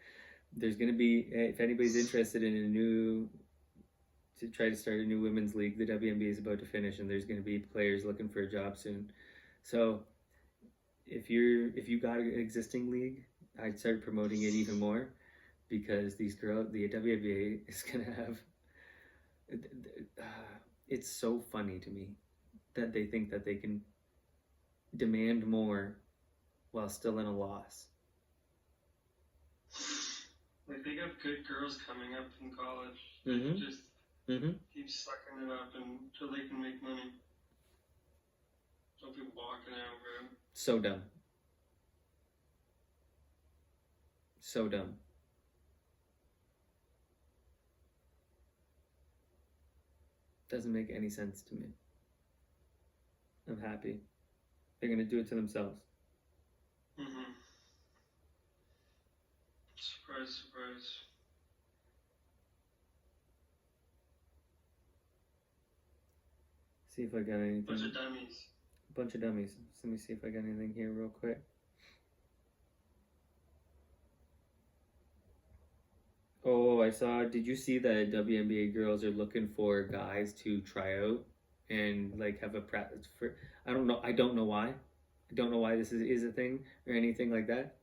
There's going to be, if anybody's interested in to try to start a new women's league, the WNBA is about to finish, and there's going to be players looking for a job soon. So if you got an existing league, I'd start promoting it even more, because these girls, the WNBA is going to have, it's so funny to me that they think that they can demand more while still in a loss. Like, they got good girls coming up in college. Mm-hmm. Just keep sucking it up until they can make money. Don't be walking out, bro. So dumb. So dumb. Doesn't make any sense to me. I'm happy. They're gonna do it to themselves. Mm-hmm. Surprise, surprise. See if I got anything. Bunch of dummies. bunch of dummies. So let me see if I got anything here real quick. Oh, I saw. Did you see that WNBA girls are looking for guys to try out and like have a practice for? I don't know. I don't know why. I don't know why this is a thing or anything like that.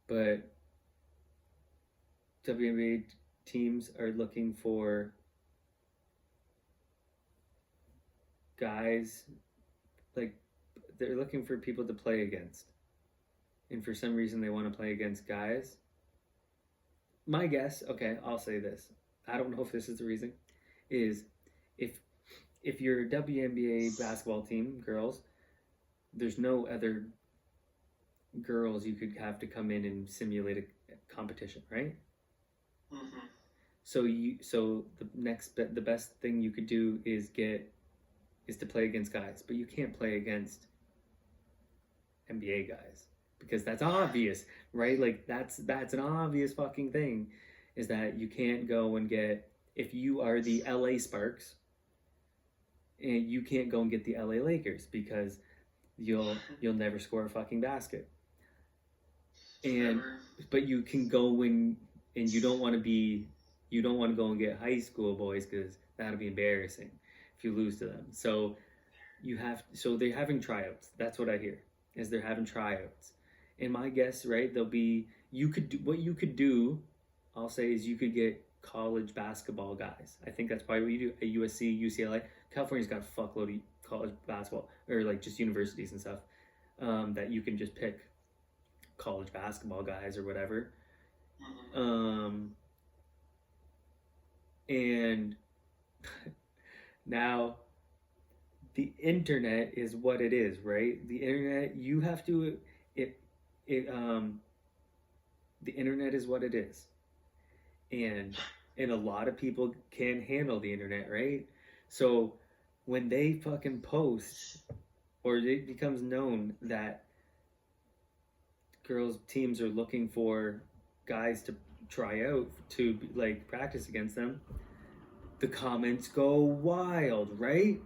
But WNBA teams are looking for guys, like they're looking for people to play against, and for some reason they want to play against guys. My guess, okay, I'll say this. I don't know if this is the reason. Is if you're a WNBA basketball team, girls, there's no other girls you could have to come in and simulate a competition, right? Mm-hmm. So the best thing you could do is to play against guys, but you can't play against NBA guys because that's obvious, right? Like that's an obvious fucking thing, is that you can't go and get, if you are the LA Sparks, and you can't go and get the LA Lakers because you'll never score a fucking basket. And but you can go and you don't want to go and get high school boys because that'll be embarrassing if you lose to them. So they're having tryouts. That's what I hear, is they're having tryouts. And my guess, right, what you could do, I'll say, is you could get college basketball guys. I think that's probably what you do at USC, UCLA. California's got a fuckload of college basketball, or like just universities and stuff, that you can just pick college basketball guys or whatever. And now the internet is what it is, right? The internet, you have to, the internet is what it is. And a lot of people can't handle the internet, right? So when they fucking post, or it becomes known that girls teams are looking for guys to try out to like practice against them, the comments go wild, right?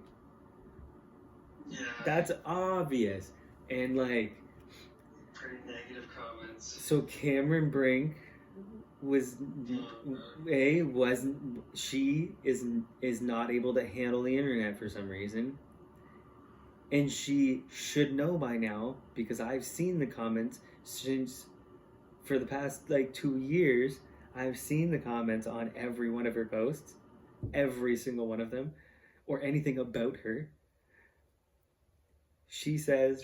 Yeah. That's obvious. And like, pretty negative comments. So Cameron Brink is not able to handle the internet for some reason. And she should know by now, because I've seen the comments for the past like 2 years. I've seen the comments on every one of her posts, every single one of them, or anything about her. She says,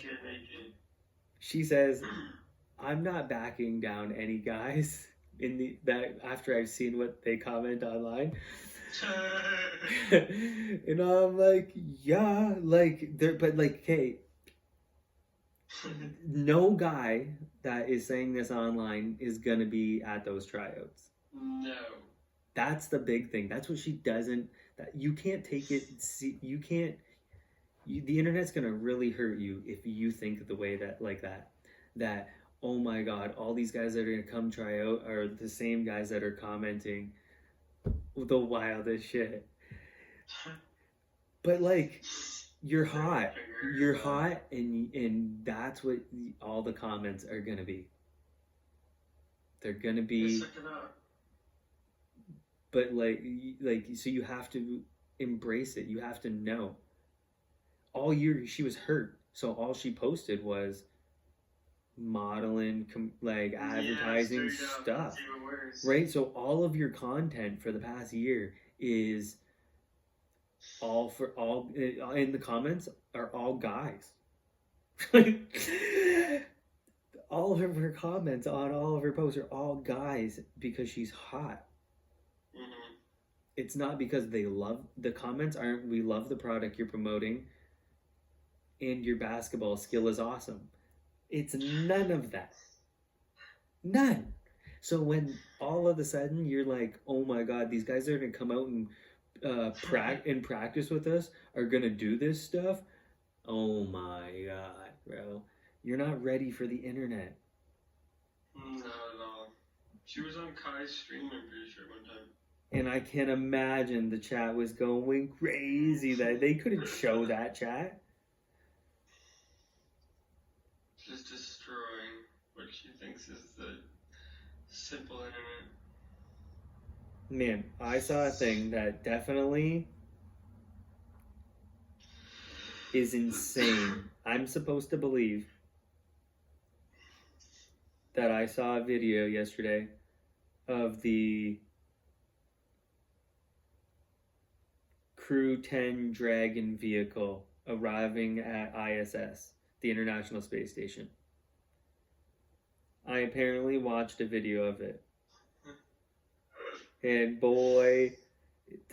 I'm not backing down any guys after I've seen what they comment online. And I'm like, yeah, like but like, Kate, no guy that is saying this online is gonna be at those tryouts. No. That's the big thing. That's what she doesn't. That you can't take it. You can't. The internet's gonna really hurt you if you think the way that oh my god, all these guys that are gonna come try out are the same guys that are commenting the wildest shit. But like, you're hot, and that's what all the comments are gonna be. They're gonna be. But like, so you have to embrace it. You have to know. All year she was hurt, so all she posted was modeling, like advertising stuff, right? So all of your content for the past year is all in the comments are all guys. All of her comments on all of her posts are all guys because she's hot. Mm-hmm. It's not because they love the comments aren't we love the product you're promoting and your basketball skill is awesome. It's none of that. None. So when all of a sudden you're like, oh my god, these guys are gonna come out and practice with us, are gonna do this stuff. Oh my god, bro. You're not ready for the internet. Not at all. She was on Kai's stream, I'm pretty sure, one time. And I can imagine the chat was going crazy that they couldn't show that chat. just destroying what she thinks is the simple internet. Man, I saw a thing that definitely is insane. I'm supposed to believe that I saw a video yesterday of the Crew 10 Dragon vehicle arriving at ISS, the International Space Station. I apparently watched a video of it. And boy, it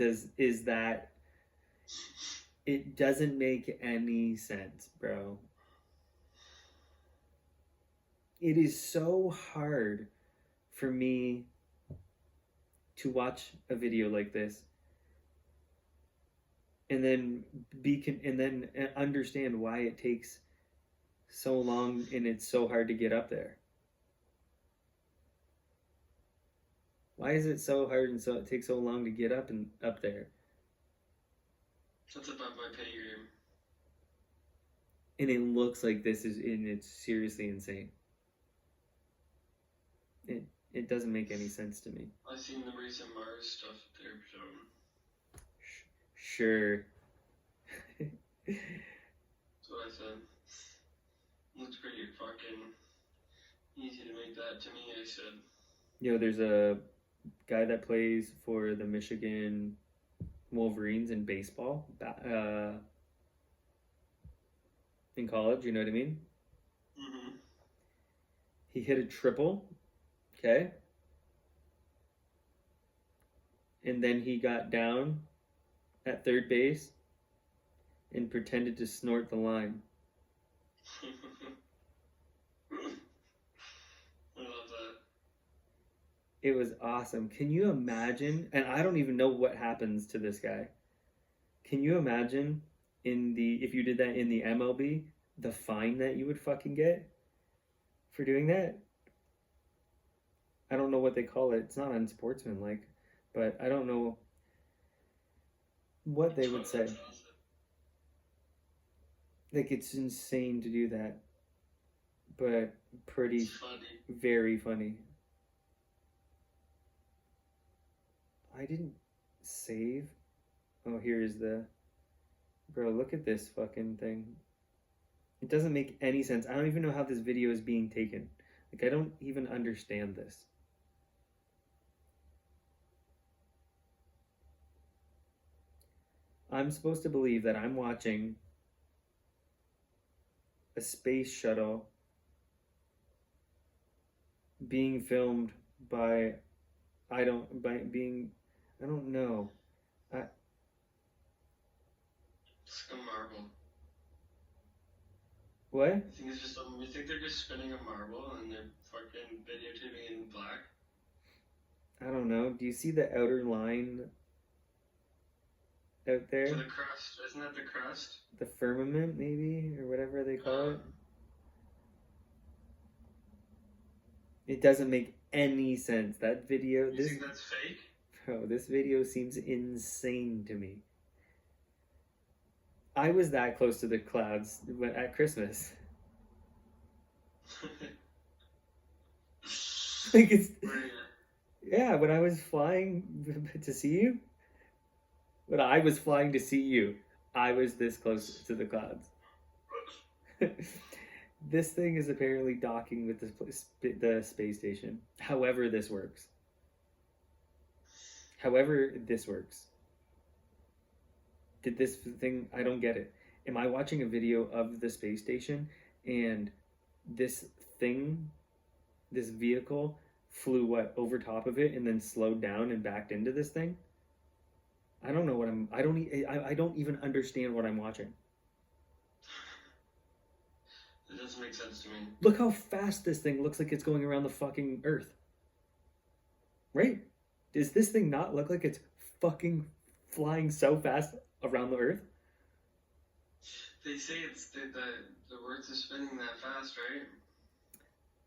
doesn't make any sense, bro. It is so hard for me to watch a video like this and then understand why it takes so long and it's so hard to get up there. Why is it so hard and so it takes so long to get up there? That's above my pay grade. And it looks like it's seriously insane. It doesn't make any sense to me. I've seen the recent Mars stuff they're showing. Sure. That's what I said. Looks pretty fucking easy to make that to me, I said. There's a guy that plays for the Michigan Wolverines in baseball in college, you know what I mean? Mm-hmm. He hit a triple, okay? And then he got down at third base and pretended to snort the line. I love that. It was awesome. Can you imagine? And I don't even know what happens to this guy. Can you imagine if you did that in the MLB, the fine that you would fucking get for doing that? I don't know what they call it. It's not unsportsmanlike, but I don't know what they would say. Like, it's insane to do that, but pretty funny. Very funny. I didn't save. Oh, here's bro, look at this fucking thing. It doesn't make any sense. I don't even know how this video is being taken. Like, I don't even understand this. I'm supposed to believe that I'm watching a space shuttle being filmed by I don't know. It's like a marble. What? You think they're just spinning a marble and they're fucking videotaping in black? I don't know. Do you see the outer line out there? To the crust. Isn't that the crust? The firmament, maybe, or whatever they call it. It doesn't make any sense. That video. You think that's fake? Bro, this video seems insane to me. I was that close to the clouds at Christmas. Like, it's. Yeah, when I was flying to see you. When I was flying to see you, I was this close to the clouds. This thing is apparently docking with the space station. However this works. Did this thing, I don't get it. Am I watching a video of the space station and this vehicle flew over top of it and then slowed down and backed into this thing? I don't know I don't even understand what I'm watching. It doesn't make sense to me. Look how fast this thing looks like it's going around the fucking Earth. Right? Does this thing not look like it's fucking flying so fast around the Earth? They say it's the Earth is spinning that fast, right?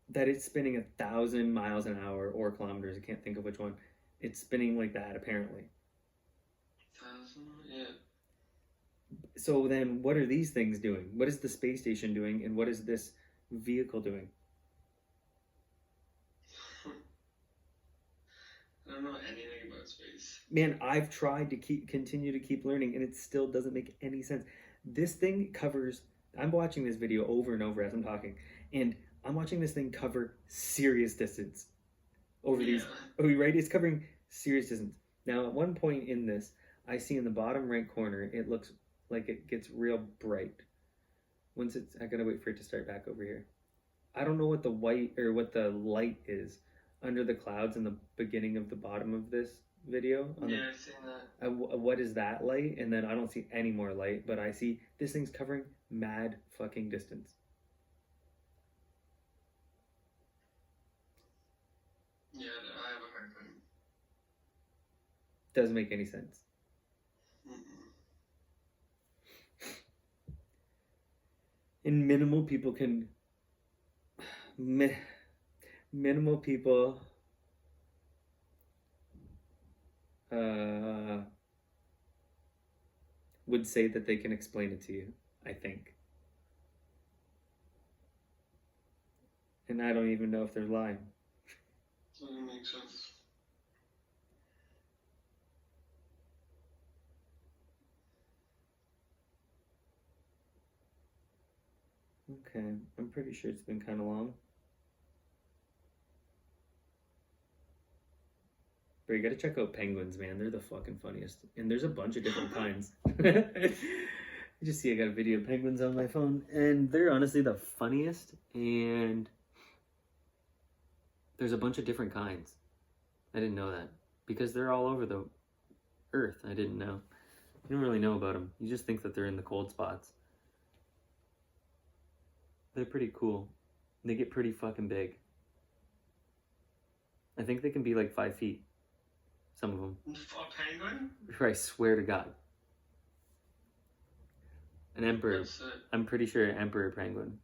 That it's spinning 1,000 miles an hour or kilometers. I can't think of which one. It's spinning like that, apparently. 1,000? Yeah. So then what are these things doing? What is the space station doing? And what is this vehicle doing? I don't know anything about space. Man, I've tried to continue to keep learning, and it still doesn't make any sense. This thing covers. I'm watching this video over and over as I'm talking, and I'm watching this thing cover serious distance over these. Oh, right, it's covering serious distance. Now, at one point in this, I see in the bottom right corner, it looks like it gets real bright. Once it's, I gotta wait for it to start back over here. I don't know what the white or what the light is under the clouds in the beginning of the bottom of this video. Yeah, I've seen that. What is that light? And then I don't see any more light, but I see this thing's covering mad fucking distance. Yeah, I have a hard time. Doesn't make any sense. And minimal people can. Minimal people would say that they can explain it to you, I think. And I don't even know if they're lying. Doesn't make sense. Okay, I'm pretty sure it's been kind of long. But you gotta check out penguins, man. They're the fucking funniest. And there's a bunch of different kinds. You just see I got a video of penguins on my phone. And they're honestly the funniest. And there's a bunch of different kinds. I didn't know that. Because they're all over the earth. I didn't know. You don't really know about them. You just think that they're in the cold spots. They're pretty cool. They get pretty fucking big. I think they can be like 5 feet. Some of them. A penguin? I swear to God. An emperor. That's it. I'm pretty sure an emperor penguin.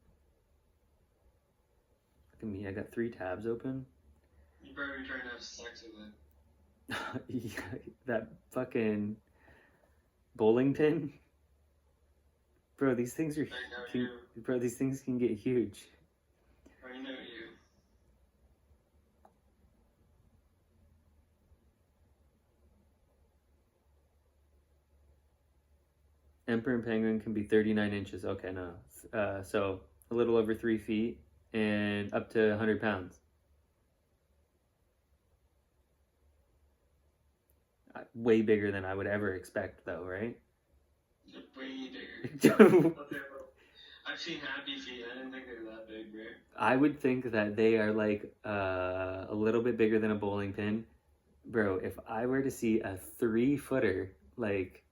Look at me. I got 3 tabs open. You better be trying to have sex with it. Yeah, that fucking bowling pin. Bro, these things are. I know you. Bro, these things can get huge. I know you. Emperor penguin can be 39 inches. Okay, no. So a little over 3 feet and up to 100 pounds. Way bigger than I would ever expect, though, right? Way bigger. I've seen happy feet. I didn't think they were that big, bro. I would think that they are like a little bit bigger than a bowling pin. Bro, if I were to see a 3-footer, like,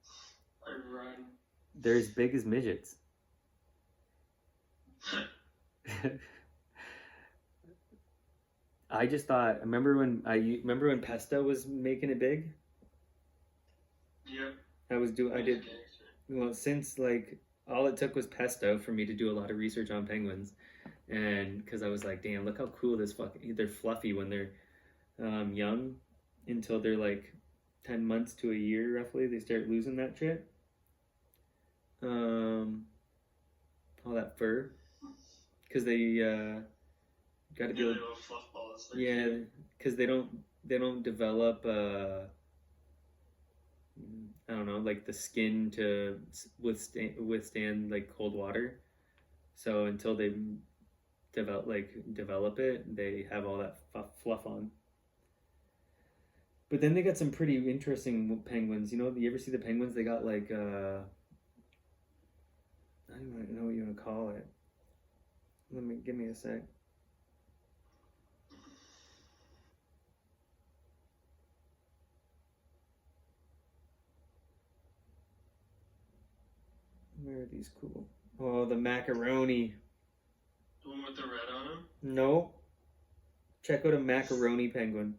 I'd run. they're as big as midgets. I just thought, remember when Pesto was making it big? Yep. I did, well, since like, all it took was Pesto for me to do a lot of research on penguins. And because I was like, damn, look how cool this they're fluffy when they're young until they're like 10 months to a year roughly. They start losing that shit. All that fur. Because they got to be little fluff balls. Like yeah, because they don't develop I don't know, like the skin to withstand like cold water. So until they develop it, they have all that fluff on. But then they got some pretty interesting penguins. You ever see the penguins? They got like I don't even know what you want to call it. Give me a sec. Where are these cool? Oh, the macaroni. The one with the red on them? No. Check out a macaroni penguin.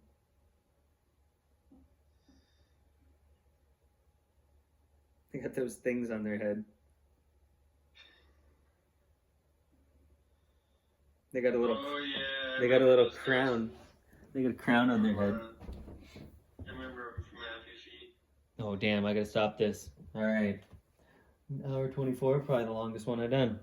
They got those things on their head. They got a little. Oh yeah. They got a little crown. They got a crown on their head. I remember from Happy Feet. Oh damn! I gotta stop this. All right. Hour 24, probably the longest one I've done.